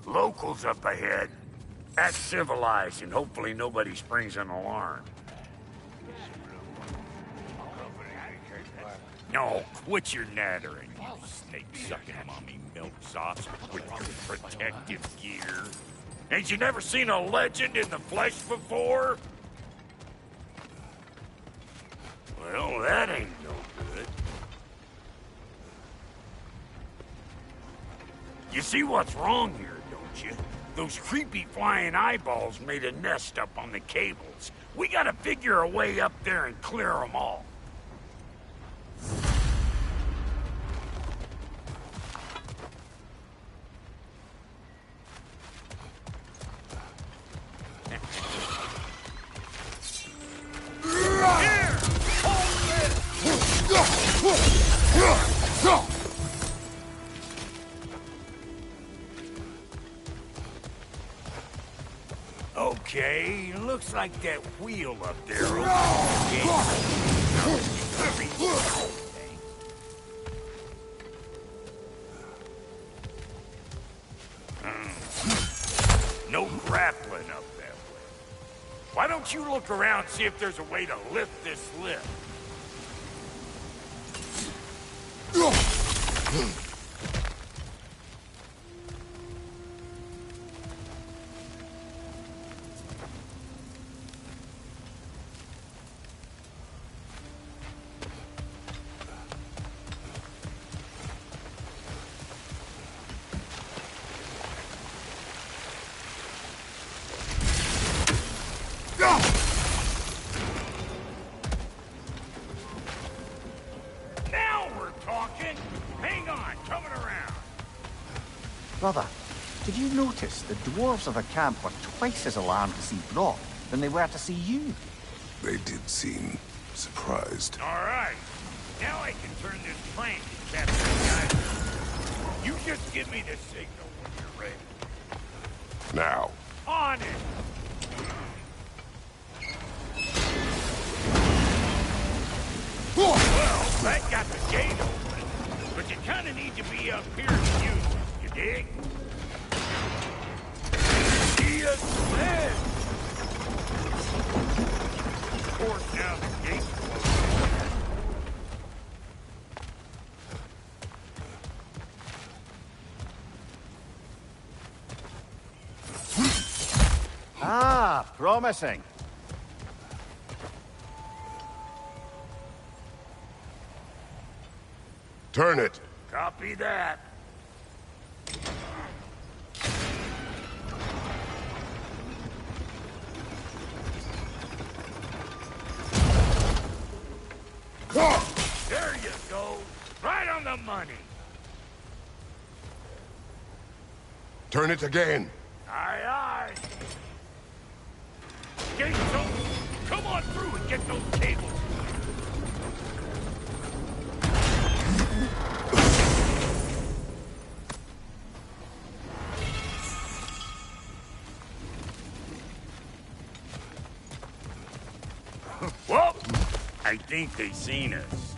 Locals up ahead. Act civilized and hopefully nobody springs an alarm. No, quit your nattering, you snake-sucking mommy milksops with your protective gear. Ain't you never seen a legend in the flesh before? Well, that ain't no good. You see what's wrong here, don't you? Those creepy flying eyeballs made a nest up on the cables. We gotta figure a way up there and clear them all. Okay, looks like that wheel up there no grappling up that way. Why don't you look around and see if there's a way to lift this lift? Now we're talking. Hang on, coming around. Brother, did you notice the dwarves of the camp were twice as alarmed to see Brock than they were to see you? They did seem surprised. All right. Now I can turn this plane to capture the guy. You just give me the signal when you're ready. Now. On it! Well, that got the gate open, but you kind of need to be up here to use it, you dig? See us then! Of course, now the gate's closed. Ah, promising. Turn it. Copy that. There you go. Right on the money. Turn it again. Aye, aye. Gate's open. Come on through and get those cables. Well, I think they seen us.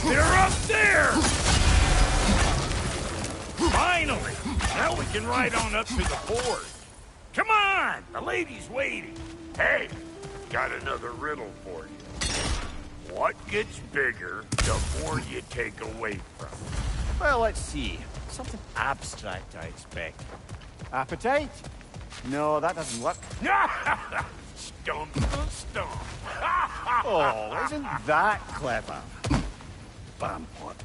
They're up there! Finally! Now we can ride on up to the fort. Come on! The lady's waiting. Hey, got another riddle for you. What gets bigger the more you take away from it? Well, let's see. Something abstract, I expect. Appetite? No, that doesn't work. Stump, stump. Oh, isn't that clever? Bam, what?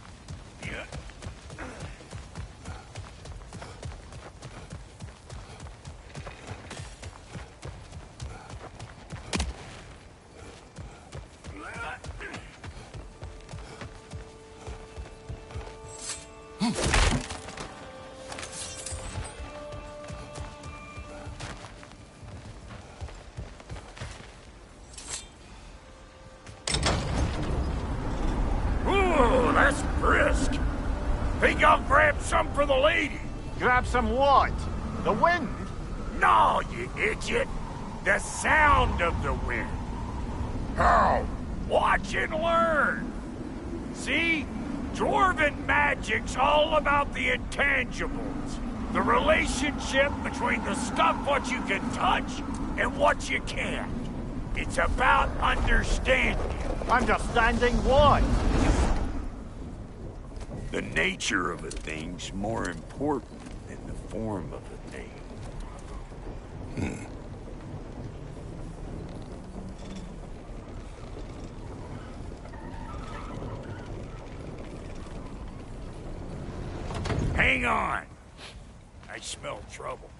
Yeah. Ooh, that's brisk. Think I'll grab some for the lady. Grab some what? The wind? No, you idiot. The sound of the wind. How? Watch and learn. See? Dwarven magic's all about the intangibles. The relationship between the stuff what you can touch and what you can't. It's about understanding. Understanding what? The nature of a thing's more important than the form of a thing. Hang on. I smell trouble.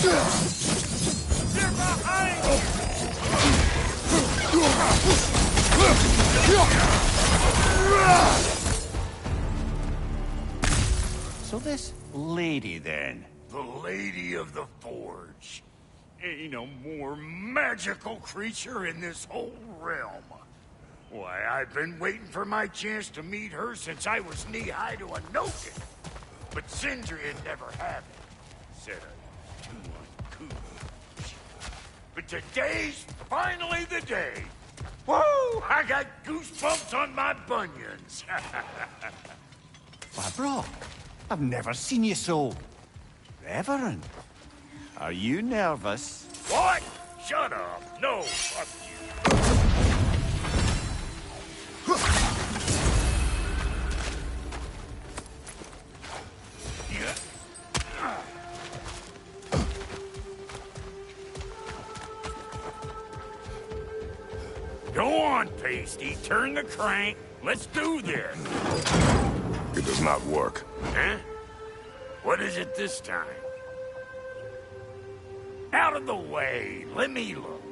They're behind you! So this lady, then? The Lady of the Forge. Ain't no more magical creature in this whole realm. Why, I've been waiting for my chance to meet her since I was knee-high to a noggin. But Sindri would never have it. Said I'm too uncool. But today's finally the day. Woo! I got goosebumps on my bunions. Barbara, I've never seen you so reverent. Are you nervous? What? Shut up. No, fuck you. Go on, Pasty. Turn the crank. Let's do this. It does not work. Huh? What is it this time? Out of the way. Let me look.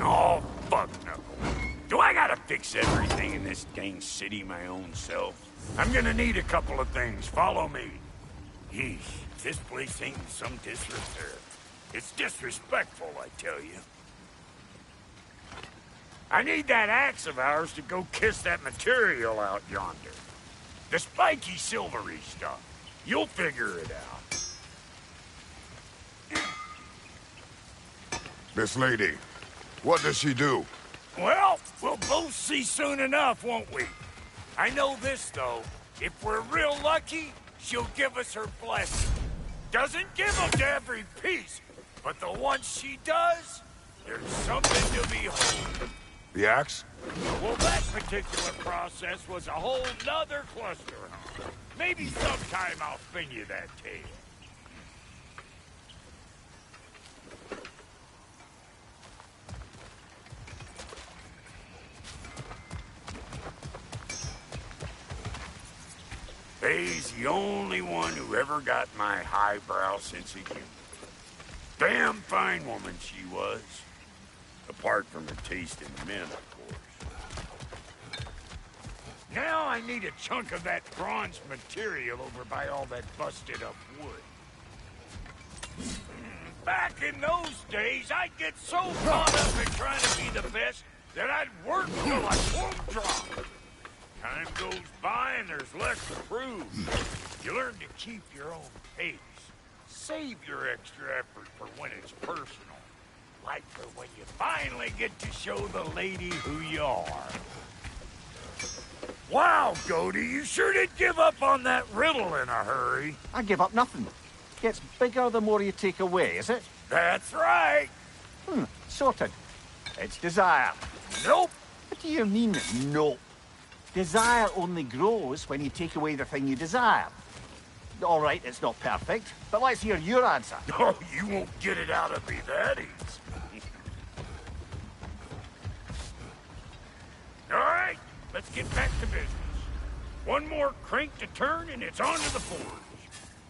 Oh, fuck no. Do I gotta fix everything in this dang city my own self? I'm gonna need a couple of things. Follow me. Yeesh, this place ain't in some disrepair. It's disrespectful, I tell you. I need that axe of ours to go kiss that material out yonder. The spiky silvery stuff. You'll figure it out. This lady, what does she do? Well, we'll both see soon enough, won't we? I know this, though. If we're real lucky, she'll give us her blessing. Doesn't give them to every piece, but the ones she does, there's something to behold. The axe? Well, that particular process was a whole nother cluster, huh? Maybe sometime I'll spin you that tale. Faye's the only one who ever got my highbrow sense of humor. Damn fine woman she was. Apart from her taste in men, of course. Now I need a chunk of that bronze material over by all that busted up wood. Back in those days, I'd get so caught up in trying to be the best that I'd work till I won't drop. Time goes by and there's less to prove. You learn to keep your own pace. Save your extra effort for when it's personal. Like for when you finally get to show the lady who you are. Wow, Goody, you sure did give up on that riddle in a hurry. I give up nothing. Gets bigger the more you take away, is it? That's right. Sorted. It's desire. Nope. What do you mean, nope? Desire only grows when you take away the thing you desire. All right, it's not perfect, but let's hear your answer. Oh, you won't get it out of me that easy. All right, let's get back to business. One more crank to turn and it's on to the forge.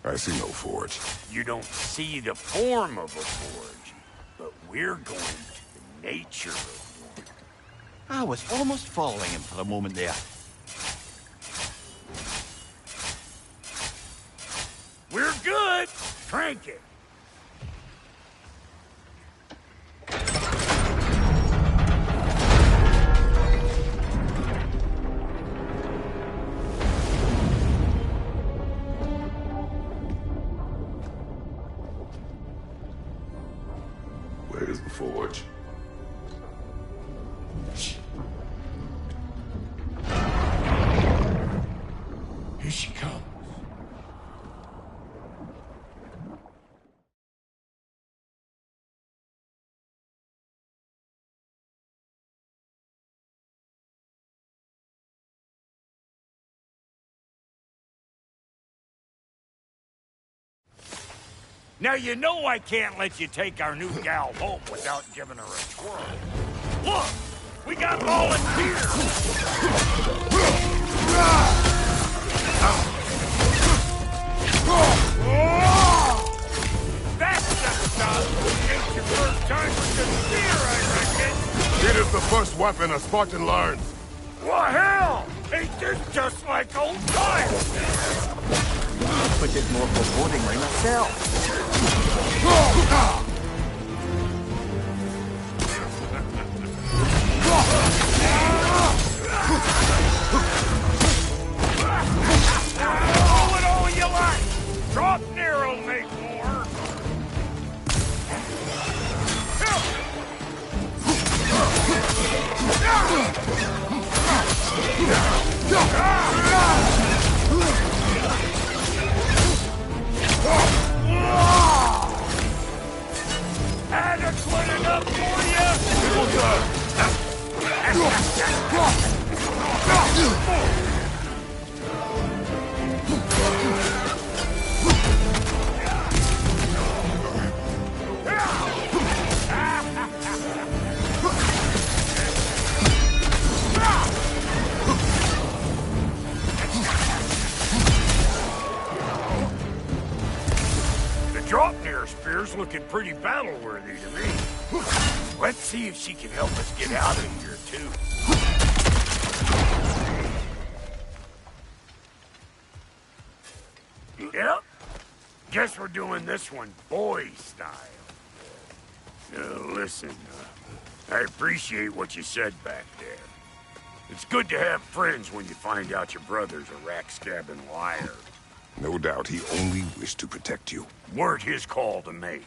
I see no forge. You don't see the form of a forge, but we're going to the nature of one. I was almost following him for a moment there. We're good. Crank it. Where is the forge? Here she comes. Now you know I can't let you take our new gal home without giving her a twirl. Look! We got volunteers! That's the stuff! Ain't your first time with the spear, I reckon! It is the first weapon a Spartan learns. Well, hell! Ain't this just like old times? Put it more forebodingly myself. Roll it all you like! Drop near'll make more! Adequate enough for Draupnir spear's looking pretty battle-worthy to me. Let's see if she can help us get out of here, too. Yep. Guess we're doing this one boy style. Listen, I appreciate what you said back there. It's good to have friends when you find out your brother's a rack-stabbing liar. No doubt he only wished to protect you. Weren't his call to make.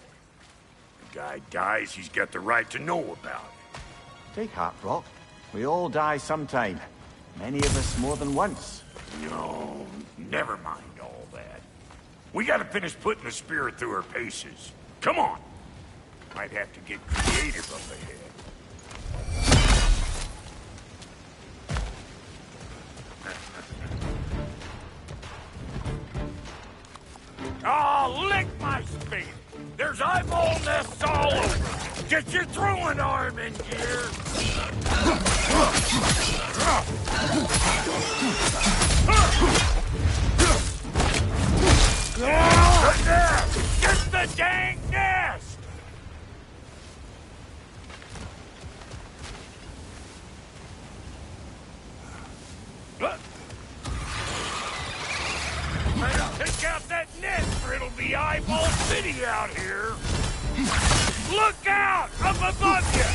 The guy dies, he's got the right to know about it. Take heart, Brock. We all die sometime. Many of us more than once. No, never mind all that. We gotta finish putting the spirit through her paces. Come on. Might have to get creative up ahead. Oh, lick my spade! There's eyeball nests all over! Get your throwing arm in gear! Good there! Get the dang nest! Take out that nest or it'll be eyeball city out here. Look out! Up above you!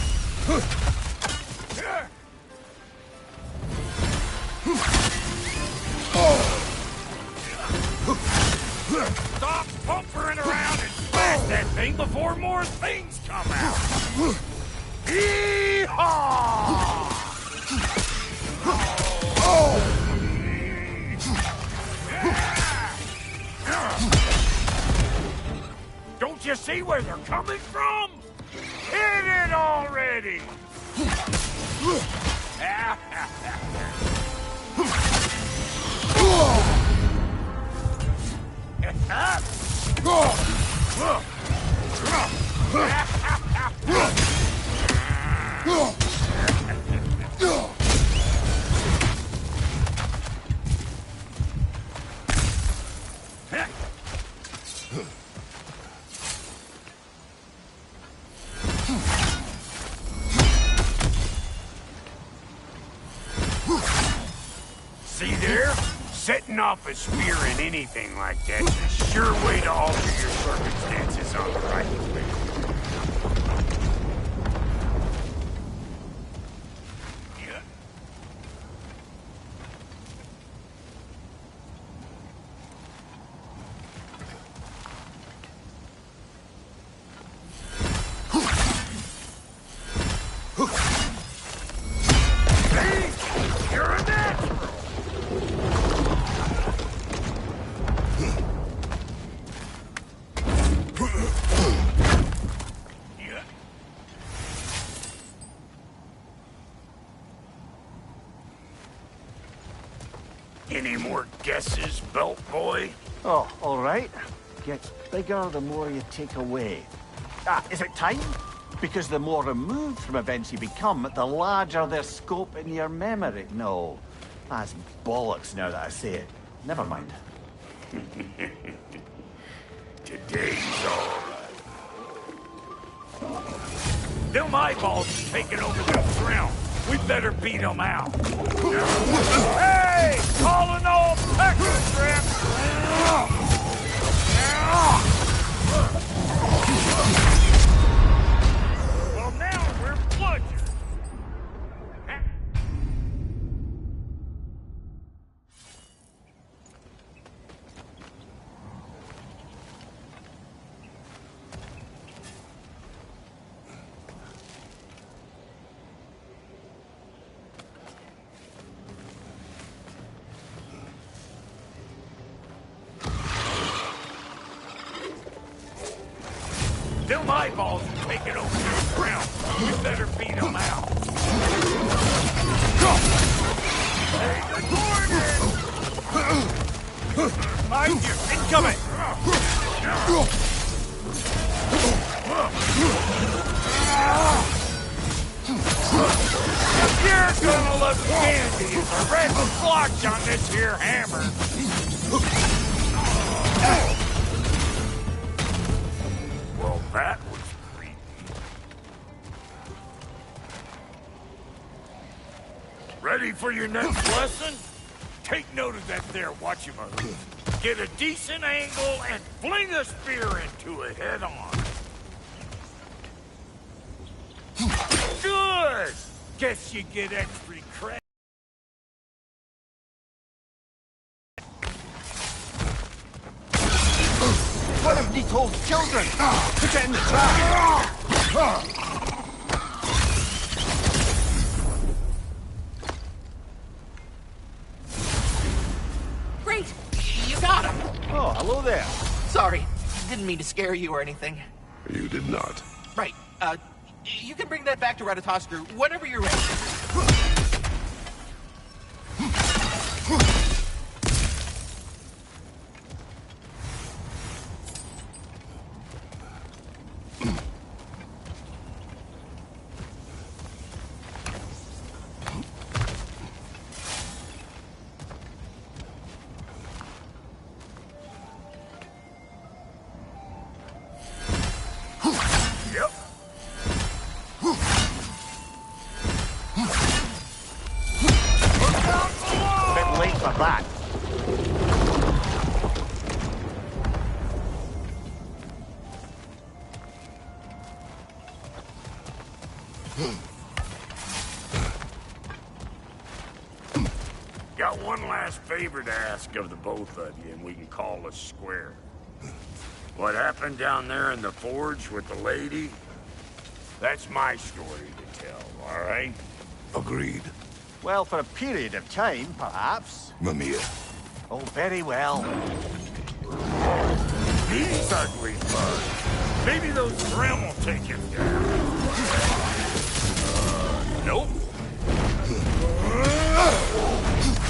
Stop pumpering around and smash that thing before more things come out. Yee-haw! Don't you see where they're coming from? Hit it already! See there? Setting off a spear in anything like that's a sure way to alter your circumstances on the right way. Any more guesses, belt boy? Oh, all right. gets bigger the more you take away. Ah, is it time? Because the more removed from events you become, the larger their scope in your memory. No, that's bollocks now that I say it. Never mind. Today's all right. Them eyeballs is taking over the ground. We better beat them out. Hey! Calling all pecker strips! Well, now we're bludgeoned. Them eyeballs are taking over the ground. We better beat them out. Hey, the Gordon! Mind you, incoming! If you're gonna look dandy, it's a red splotch on this here hammer. Well, that was creepy. Ready for your next lesson? Take note of that there whatchamacallit. Get a decent angle and fling a spear into it head on. Good! Guess you get extra credit. One of Nito's children! Put it in the trap! Great! You got him! Oh, hello there. Sorry, didn't mean to scare you or anything. You did not. Right, you can bring that back to Ratatoskru whenever you're ready. That. Got one last favor to ask of the both of you, and we can call us square. What happened down there in the forge with the lady? That's my story to tell, all right? Agreed. Well, for a period of time, perhaps. Mamiya. Oh, very well. These ugly bugs. Maybe those Grim will take him down. Nope.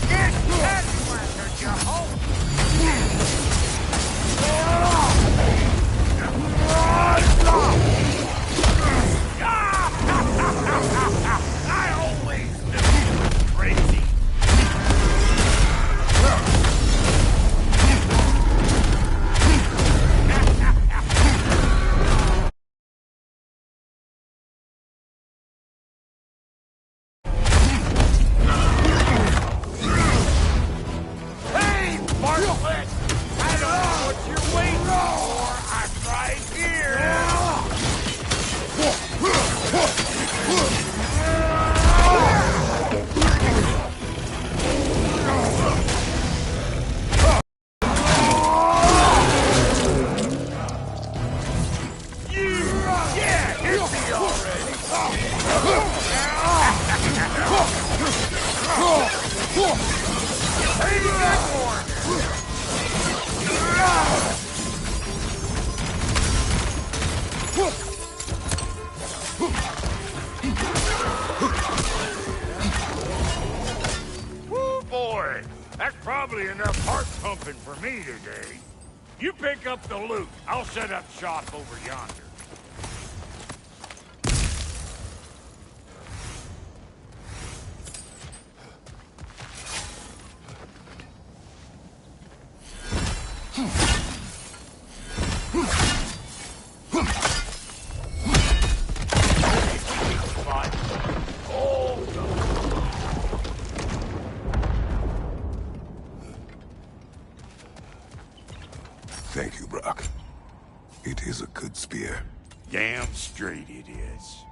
Get that whacker, you hoe! I always knew you were crazy. Woo, boy! That's probably enough heart pumping for me today. You pick up the loot. I'll set up shop over yonder. Thank you, Brock. It is a good spear. Damn straight it is.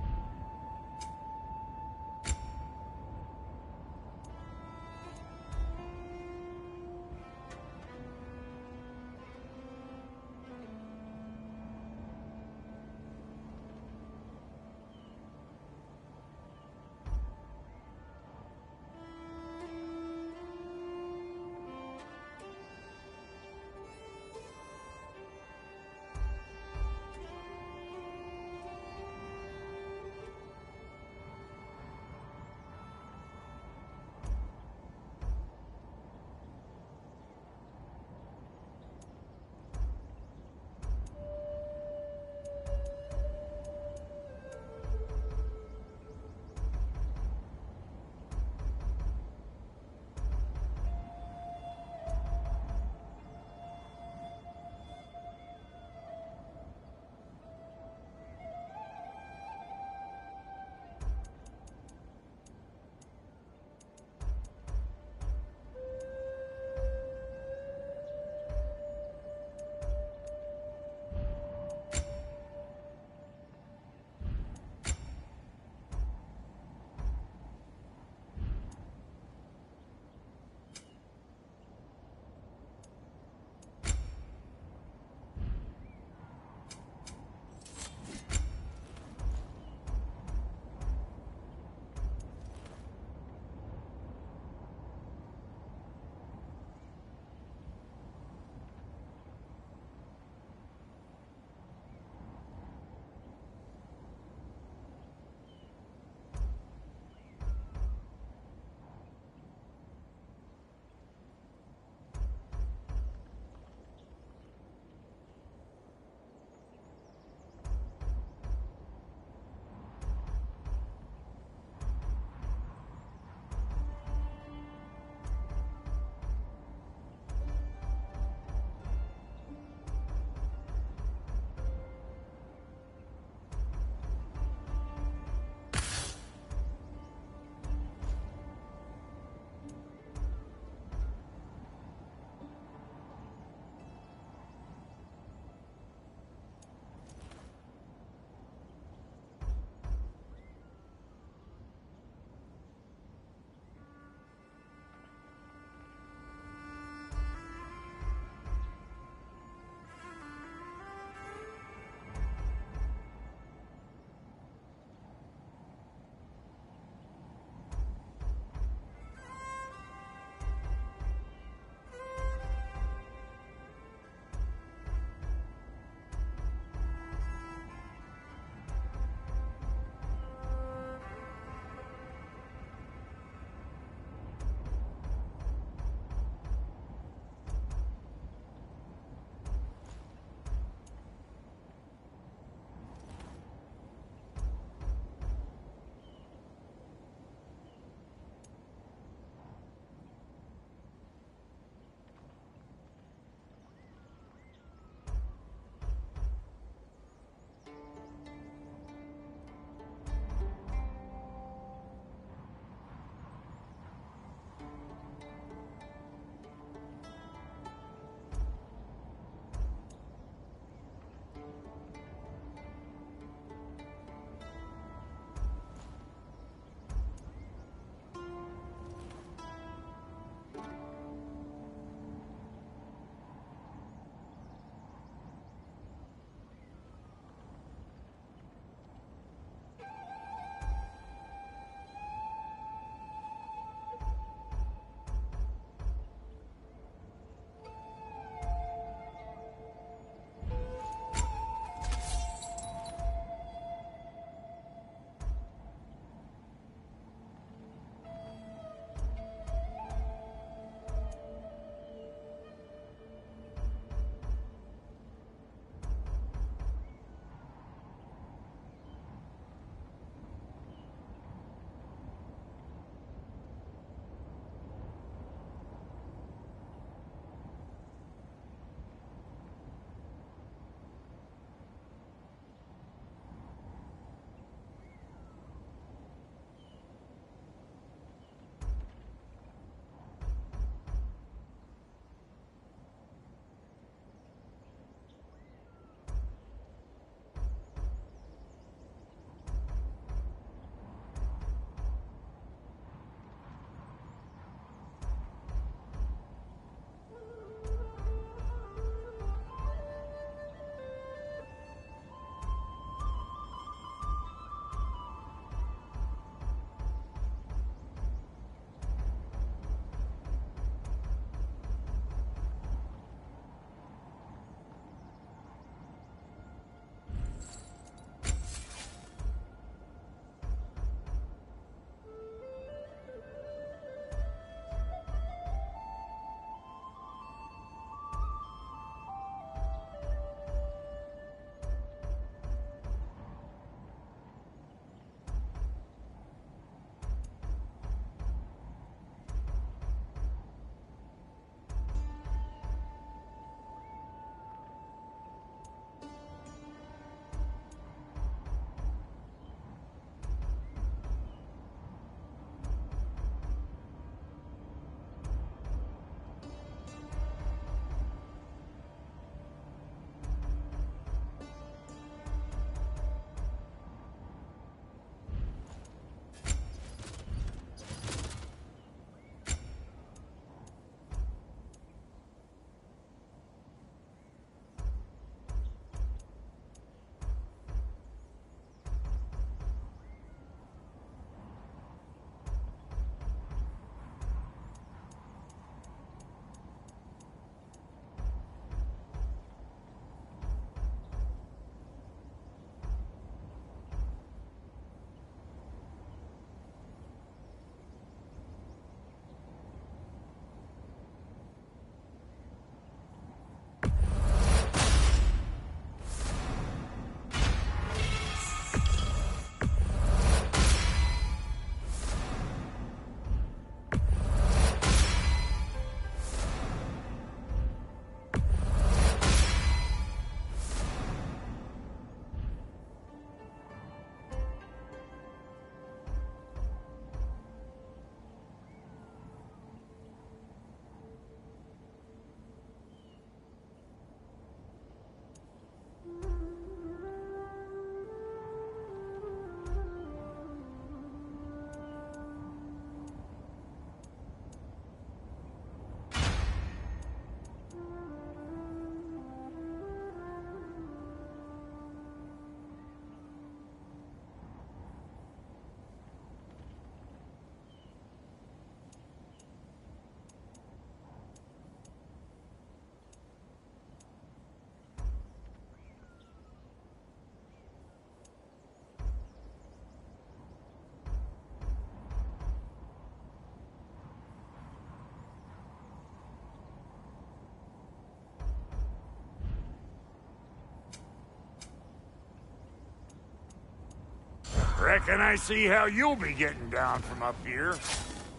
Reckon I see how you'll be getting down from up here.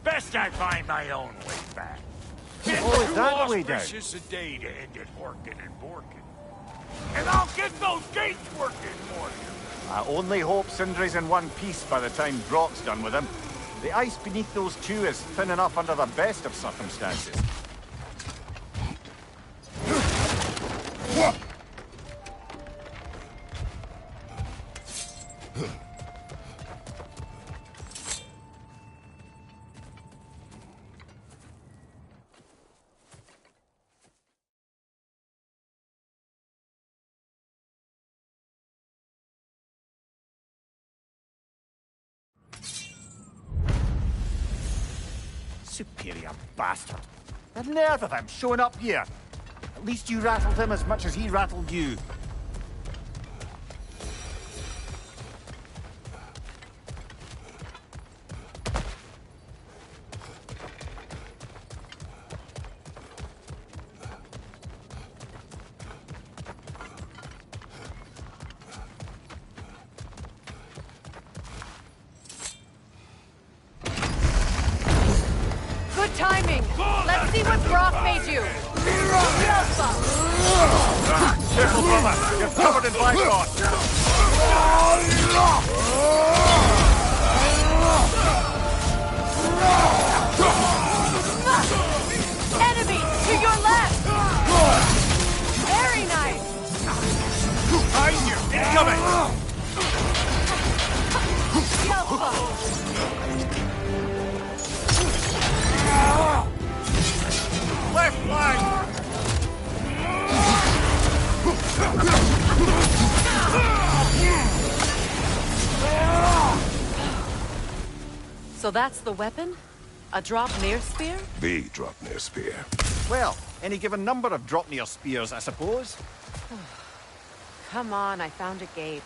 Best I find my own way back. Oh, is that the way down? Precious a day to end it horking and borking. And I'll get those gates working for you. I only hope Sindri's in one piece by the time Brock's done with him. The ice beneath those two is thin enough under the best of circumstances. Superior bastard. The nerve of him showing up here. At least you rattled him as much as he rattled you. Good timing. Let's see what Brock made you. Careful, brother. You're covered in black. Enemy to your left. Very nice. Behind you. Incoming. Left flank. So that's the weapon? A drop-near spear? The drop-near spear. Well, any given number of drop-near spears, I suppose. Come on, I found a gate.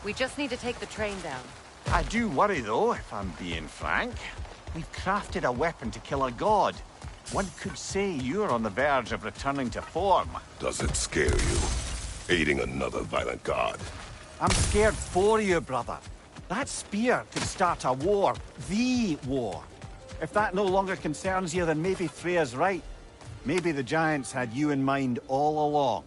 We just need to take the train down. I do worry, though, if I'm being frank. We've crafted a weapon to kill a god. One could say you're on the verge of returning to form. Does it scare you? Aiding another violent god? I'm scared for you, brother. That spear could start a war. The war. If that no longer concerns you, then maybe Freya's right. Maybe the Giants had you in mind all along.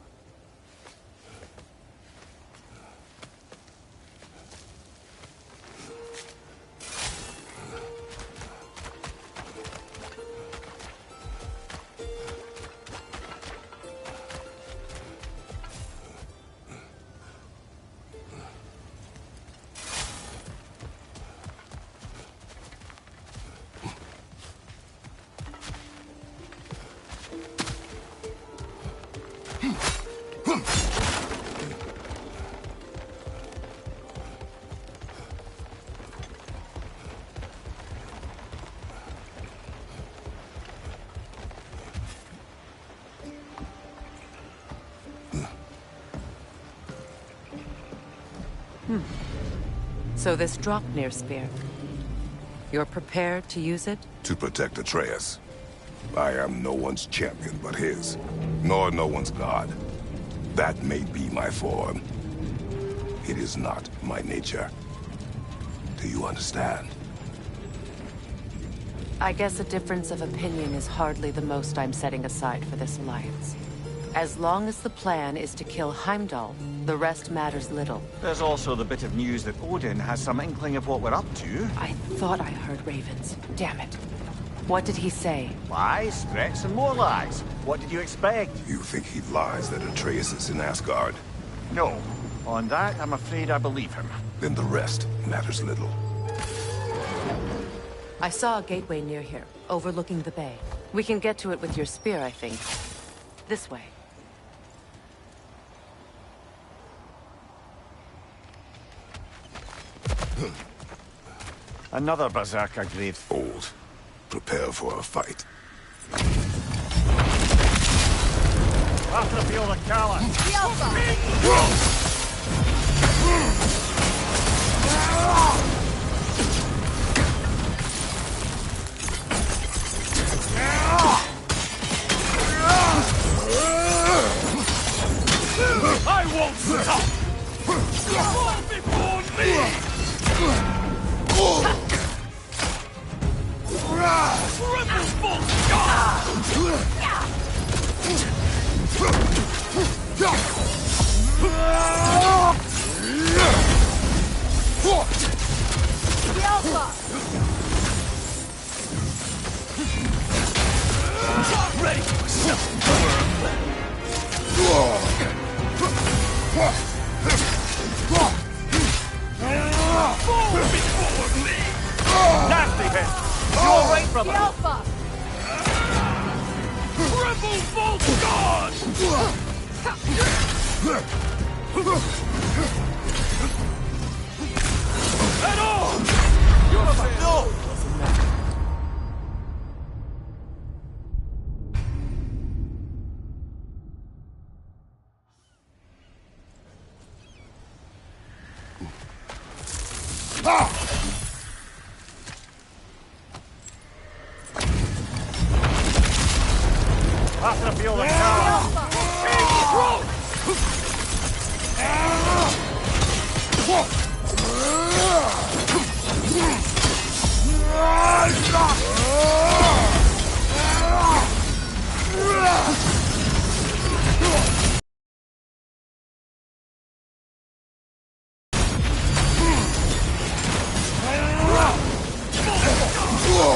So this drop-near spear. You're prepared to use it? To protect Atreus. I am no one's champion but his, nor no one's god. That may be my form. It is not my nature. Do you understand? I guess a difference of opinion is hardly the most I'm setting aside for this alliance. As long as the plan is to kill Heimdall, the rest matters little. There's also the bit of news that Odin has some inkling of what we're up to. I thought I heard ravens. Damn it. What did he say? Lies, threats, and more lies. What did you expect? You think he lies that Atreus is in Asgard? No. On that, I'm afraid I believe him. Then the rest matters little. I saw a gateway near here, overlooking the bay. We can get to it with your spear, I think. This way. Another berserker grave. Old. Prepare for a fight. After the field of Kala. I won't stop! Fall before me! The Alpha! Ready for yourself, Nasty hit! You alright, brother? The Alpha! Triple Bolt God! Head on! You're fine. No! That's gonna feel like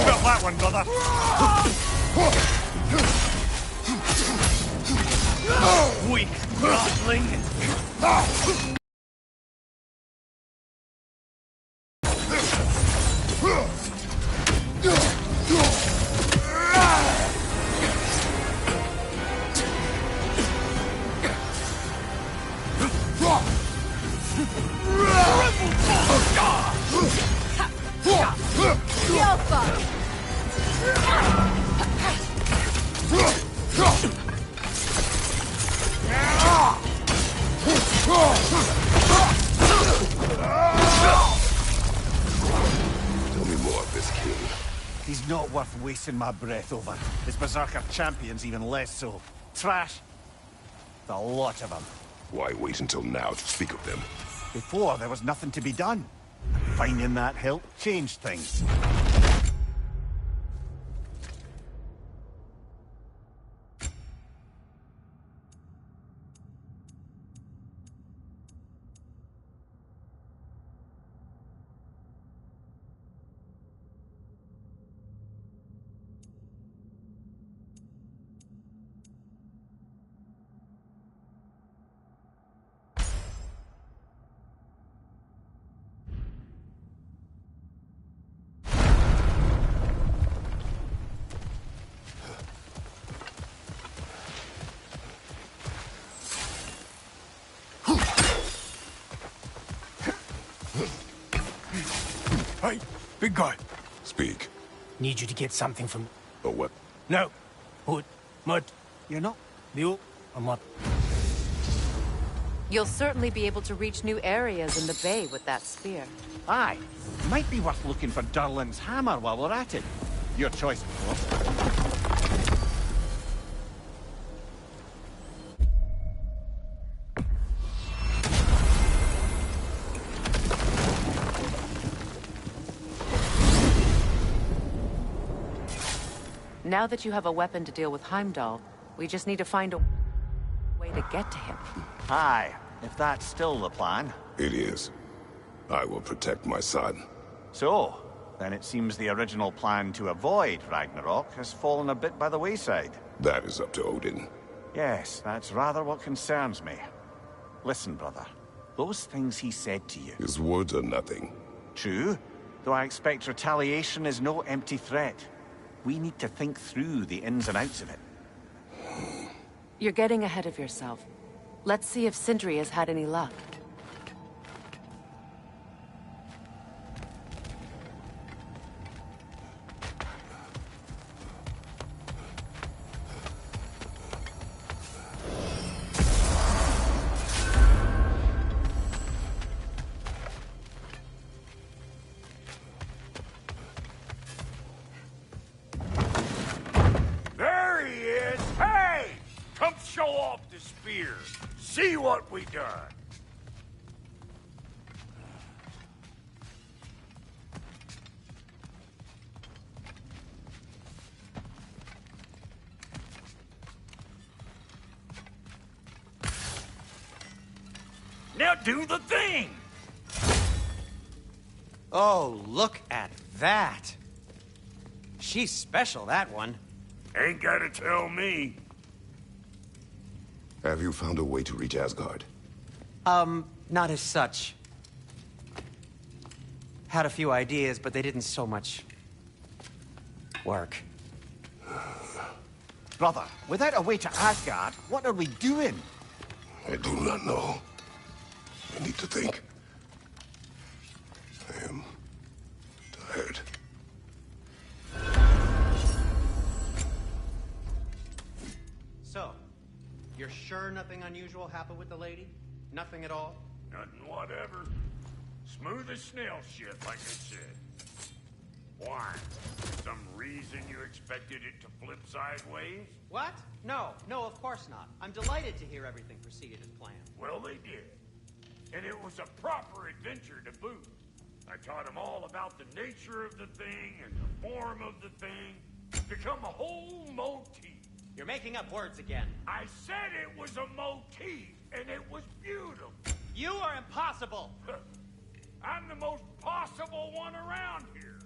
got that one, brother. weak godling. The Alpha! Tell me more of this king. He's not worth wasting my breath over. His Berserker champion's even less so. Trash. The lot of them. Why wait until now to speak of them? Before, there was nothing to be done. Finding that hilt changed things. Hey, big guy. Speak. Need you to get something from... Or what? No. Wood. Mud. You're not? Mule. Or mud. You'll certainly be able to reach new areas in the bay with that spear. Aye. Might be worth looking for Durlin's hammer while we're at it. Your choice, of course. Now that you have a weapon to deal with Heimdall, we just need to find a way to get to him. Aye, if that's still the plan. It is. I will protect my son. So, then it seems the original plan to avoid Ragnarok has fallen a bit by the wayside. That is up to Odin. Yes, that's rather what concerns me. Listen, brother. Those things he said to you. His words are nothing. True, though I expect retaliation is no empty threat. We need to think through the ins and outs of it. You're getting ahead of yourself. Let's see if Sindri has had any luck. There he is! Hey! Come show off the spear. See what we done. not do the thing! Oh, look at that. She's special, that one. Ain't gotta tell me. Have you found a way to reach Asgard? Not as such. Had a few ideas, but they didn't so much work. Brother, without a way to Asgard, what are we doing? I do not know. I need to think. I am tired. So, you're sure nothing unusual happened with the lady? Nothing at all? Nothing whatever. Smooth as snail shit, like I said. Why? Some reason you expected it to flip sideways? What? No, of course not. I'm delighted to hear everything proceeded as planned. Well, they did. And it was a proper adventure to boot. I taught them all about the nature of the thing and the form of the thing. Become a whole motif. You're making up words again. I said it was a motif, and it was beautiful. You are impossible! I'm the most possible one around here.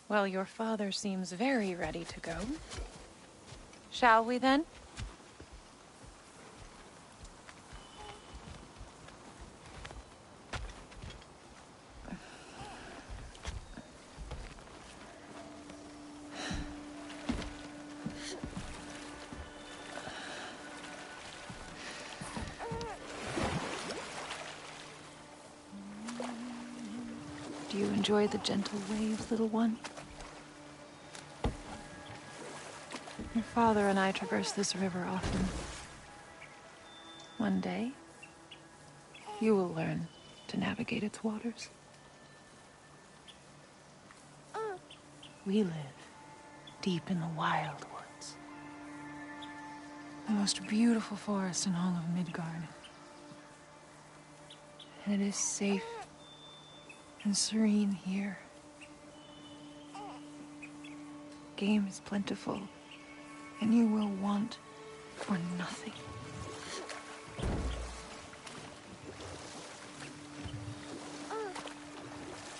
Well, your father seems very ready to go. Shall we then? Do you enjoy the gentle waves, little one? Your father and I traverse this river often. One day, you will learn to navigate its waters. We live deep in the wild woods. The most beautiful forest in all of Midgard. And it is safe and serene here. Game is plentiful, and you will want for nothing.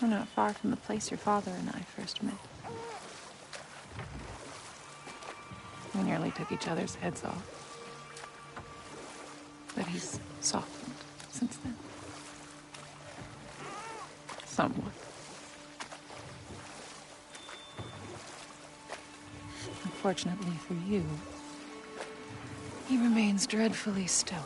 We're not far from the place your father and I first met. We nearly took each other's heads off. But he's softened since then. Somewhat. Unfortunately for you, he remains dreadfully stoic.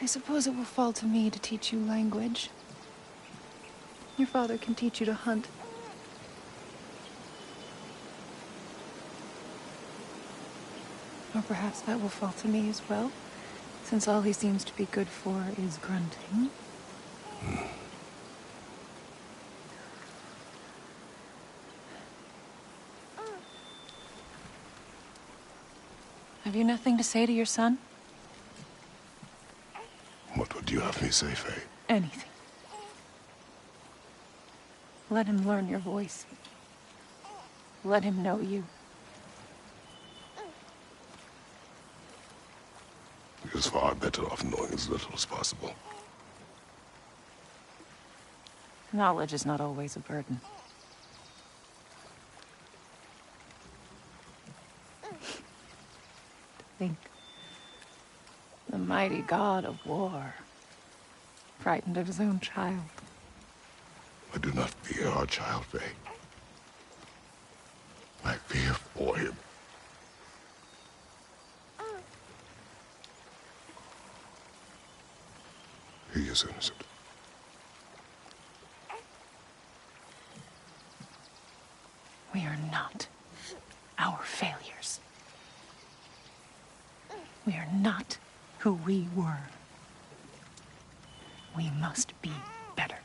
I suppose it will fall to me to teach you language. Your father can teach you to hunt. Or perhaps that will fall to me as well, since all he seems to be good for is grunting. Have you nothing to say to your son? What would you have me say, Faye? Anything. Let him learn your voice. Let him know you. He is far better off knowing as little as possible. Knowledge is not always a burden. To think. The mighty god of war, frightened of his own child. I do not fear our child, Faye. I fear for him. He is innocent. We are not our failures. We are not who we were. We must be better.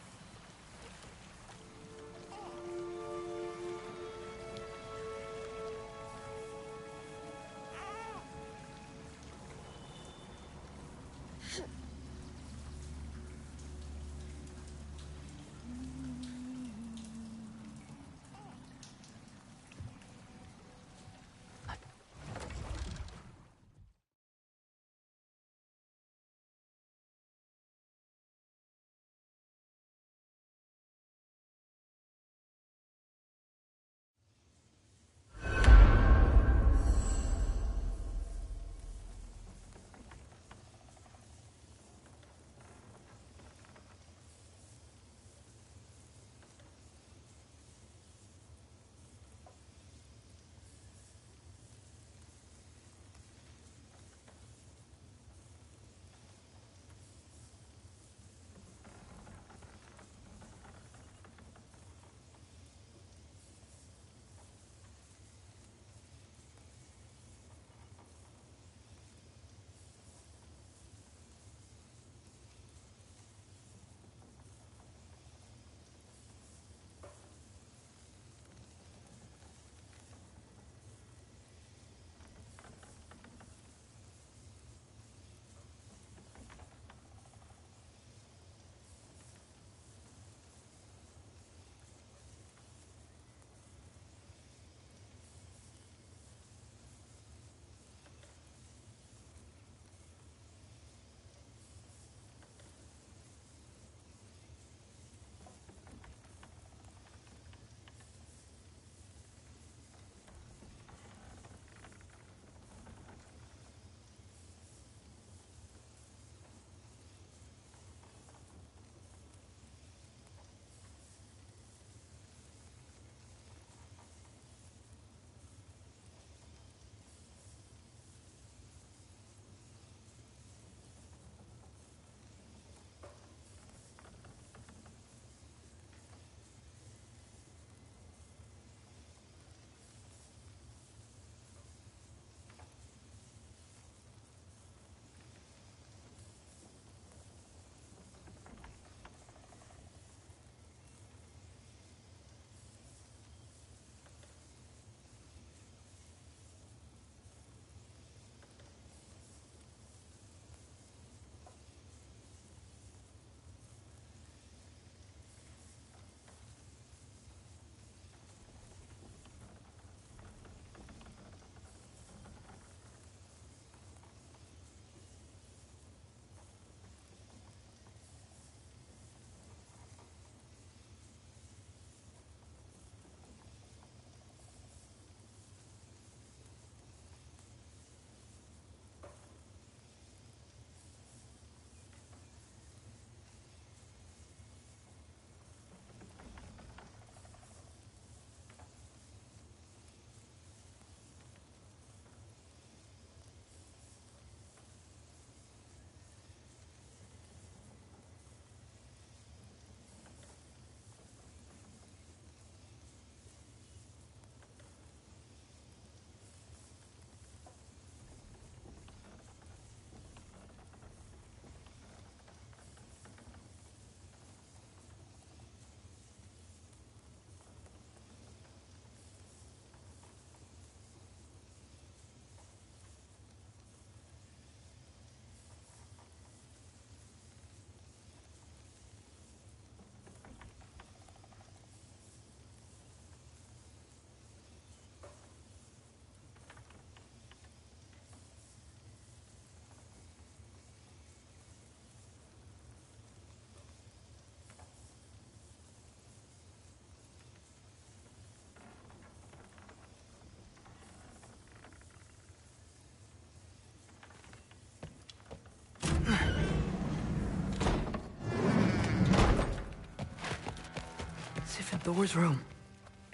Thor's room.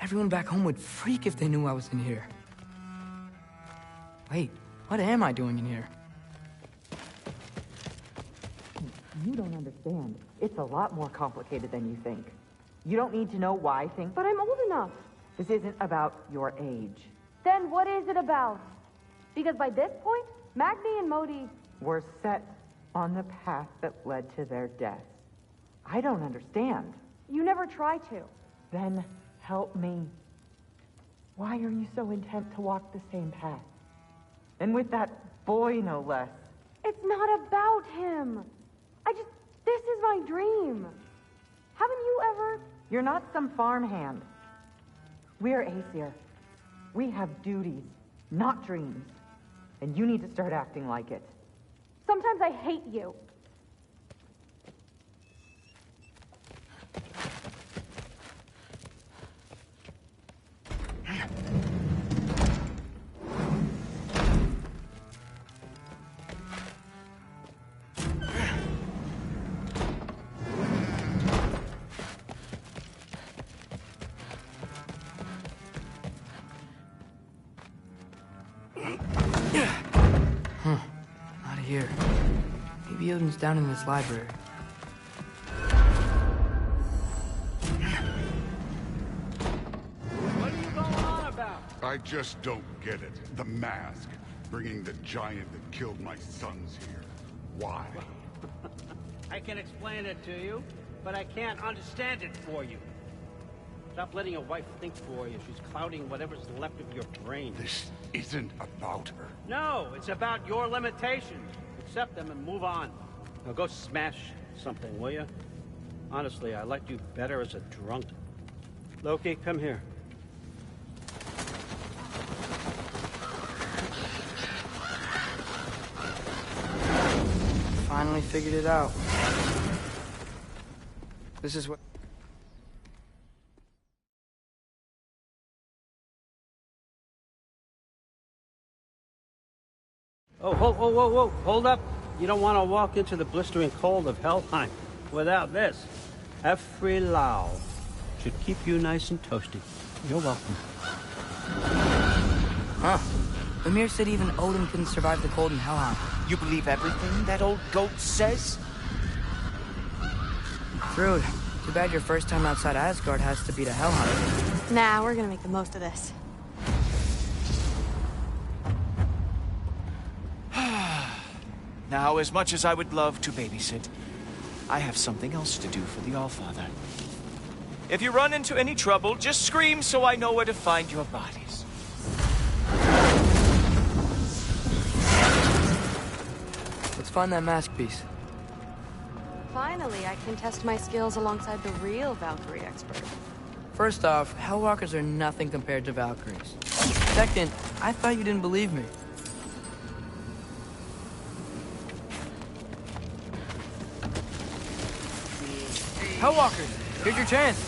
Everyone back home would freak if they knew I was in here. Wait, what am I doing in here? You don't understand. It's a lot more complicated than you think. You don't need to know why things... But I'm old enough. This isn't about your age. Then what is it about? Because by this point, Magni and Modi... Were set on the path that led to their deaths. I don't understand. You never try to. Then help me. Why are you so intent to walk the same path? And with that boy, no less. It's not about him. This is my dream. Haven't you ever... You're not some farmhand. We're Aesir. We have duties, not dreams. And you need to start acting like it. Sometimes I hate you. Not here. Maybe Odin's down in this library. What are you going on about? I just don't get it. The mask. Bringing the giant that killed my sons here. Why? I can explain it to you, but I can't understand it for you. Stop letting your wife think for you. She's clouding whatever's left of your brain. This isn't about her. No, it's about your limitations. Accept them and move on. Now go smash something, will you? Honestly, I liked you better as a drunk. Loki, come here. Finally figured it out. This is what... Oh, whoa, hold up. You don't want to walk into the blistering cold of Helheim without this. Every Lau should keep you nice and toasty. You're welcome. Huh. Ymir said even Odin couldn't survive the cold in Helheim. You believe everything that old goat says? Rude. Too bad your first time outside Asgard has to be to Helheim. Nah, we're gonna make the most of this. Now, as much as I would love to babysit, I have something else to do for the Allfather. If you run into any trouble, just scream so I know where to find your bodies. Let's find that mask piece. Finally, I can test my skills alongside the real Valkyrie expert. First off, Hellwalkers are nothing compared to Valkyries. Second, I thought you didn't believe me. Hellwalkers, here's your chance.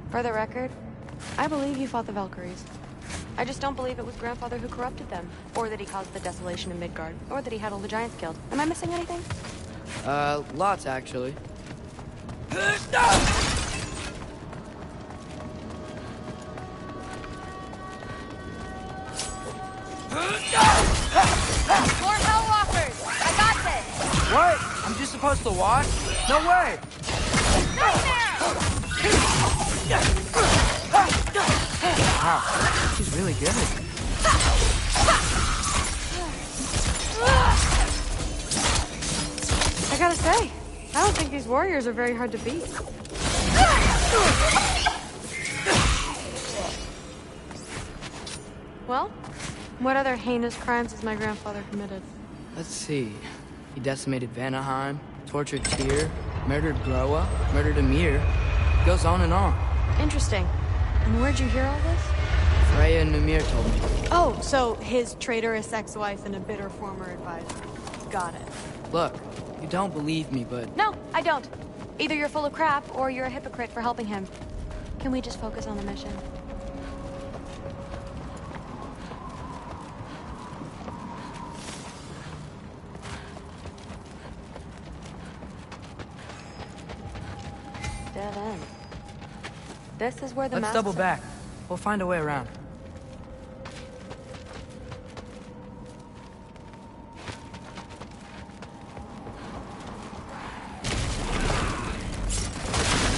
For the record, I believe you fought the Valkyries. I just don't believe it was Grandfather who corrupted them, or that he caused the desolation in Midgard, or that he had all the giants killed. Am I missing anything? Lots, actually. More Hellwalkers! I got this! What? I'm just supposed to watch? No way! Wow, she's really good. I gotta say, I don't think these warriors are very hard to beat. Well, what other heinous crimes has my grandfather committed? Let's see. He decimated Vanaheim, tortured Tyr, murdered Groa, murdered Ymir. Goes on and on. Interesting. And where'd you hear all this? Freya and Mimir told me. Oh, so his traitorous ex-wife and a bitter former advisor. Got it. Look, you don't believe me, but... No, I don't. Either you're full of crap, or you're a hypocrite for helping him. Can we just focus on the mission? Dead end. This is where the Let's double back. We'll find a way around.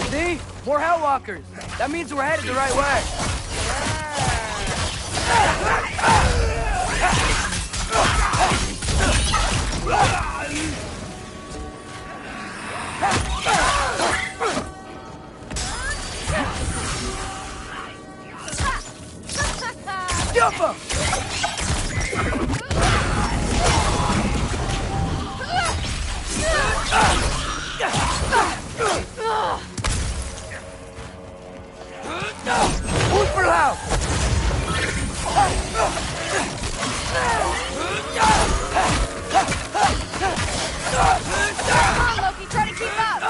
See? More Hellwalkers! That means we're headed the right way! Jump him! Hoorverhaal! Come on, Loki, try to keep up!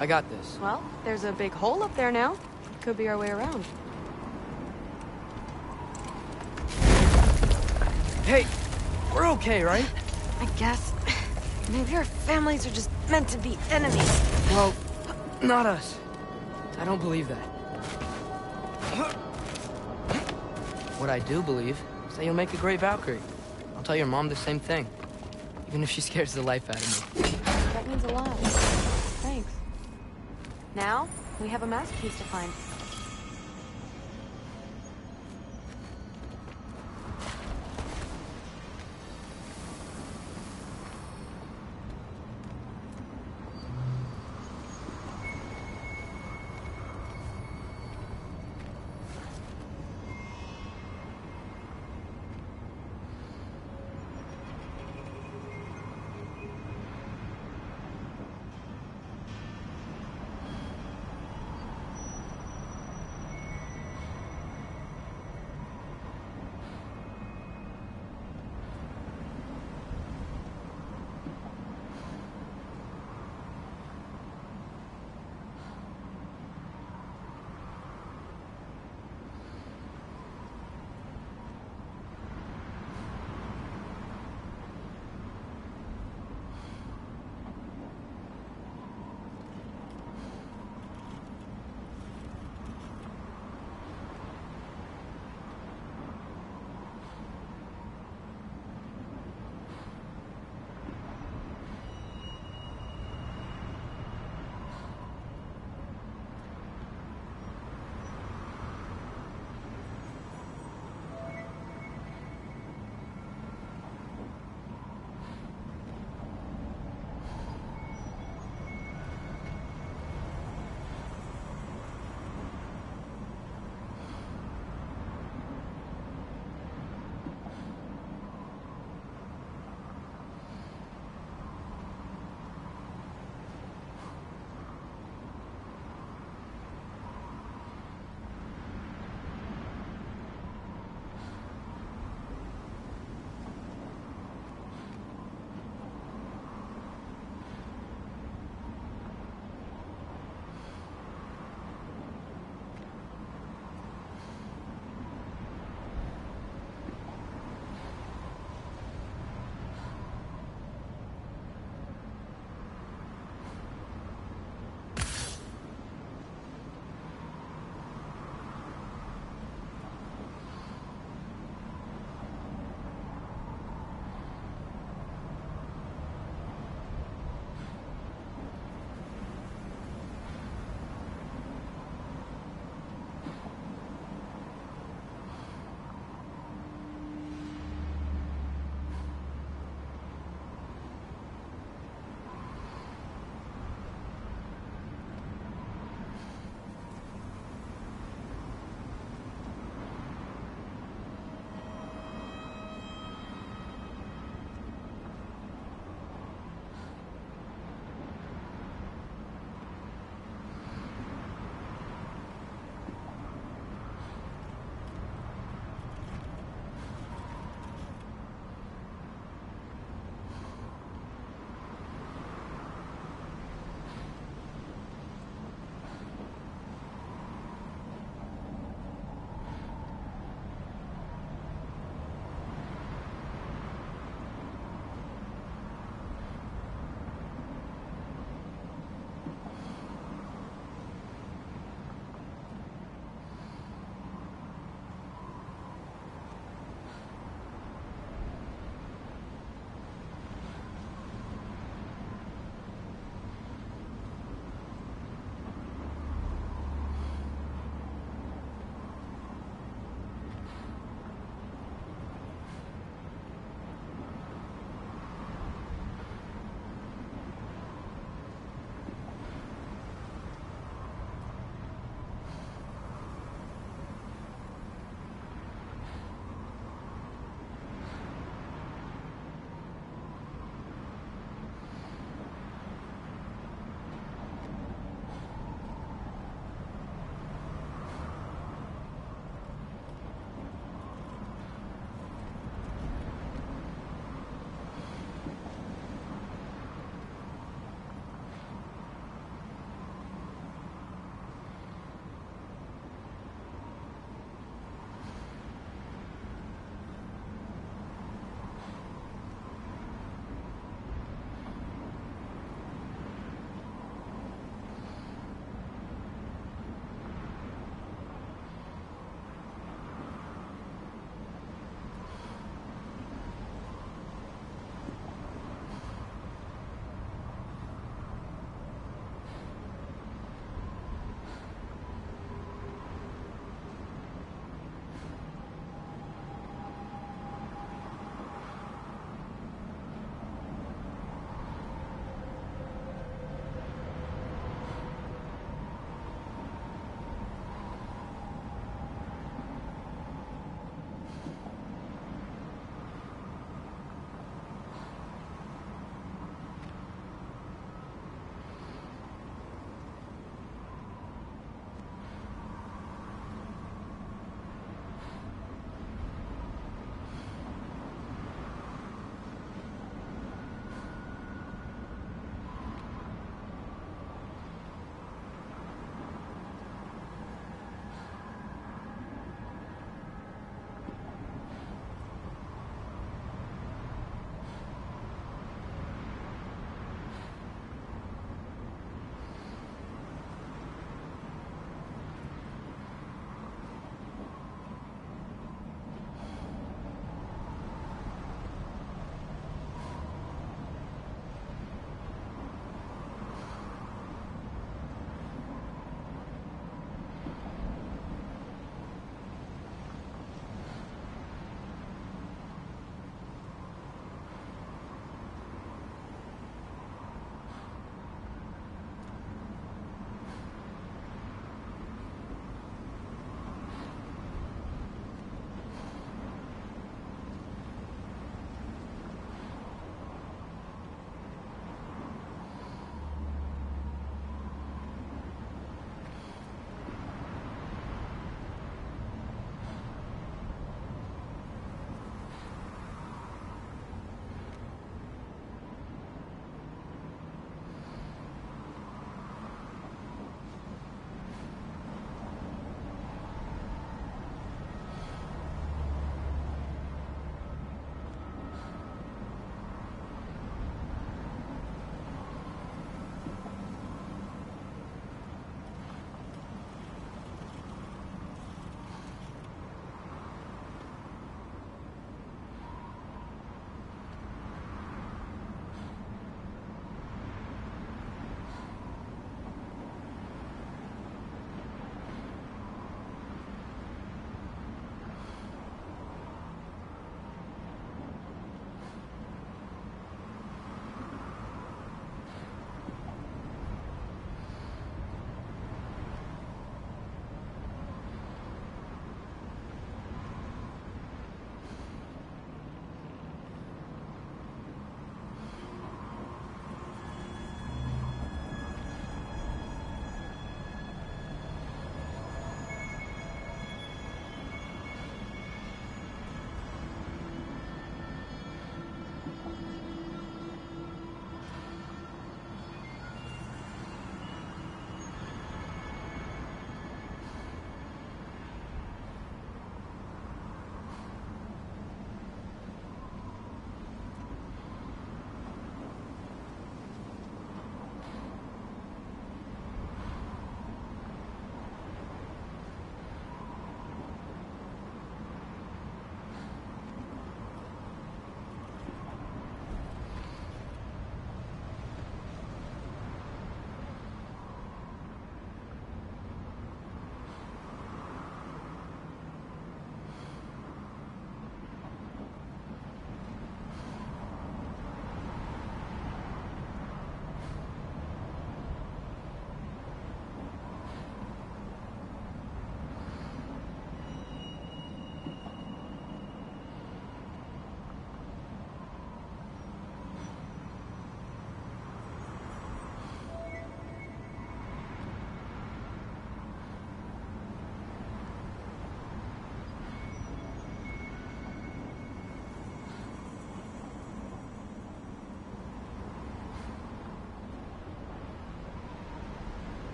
I got this. Well, there's a big hole up there now. Could be our way around. Hey, we're okay, right? I guess. Maybe our families are just meant to be enemies. Well, not us. I don't believe that. What I do believe is that you'll make a great Valkyrie. I'll tell your mom the same thing. Even if she scares the life out of me. That means a lot. Thanks. Now, we have a masterpiece to find.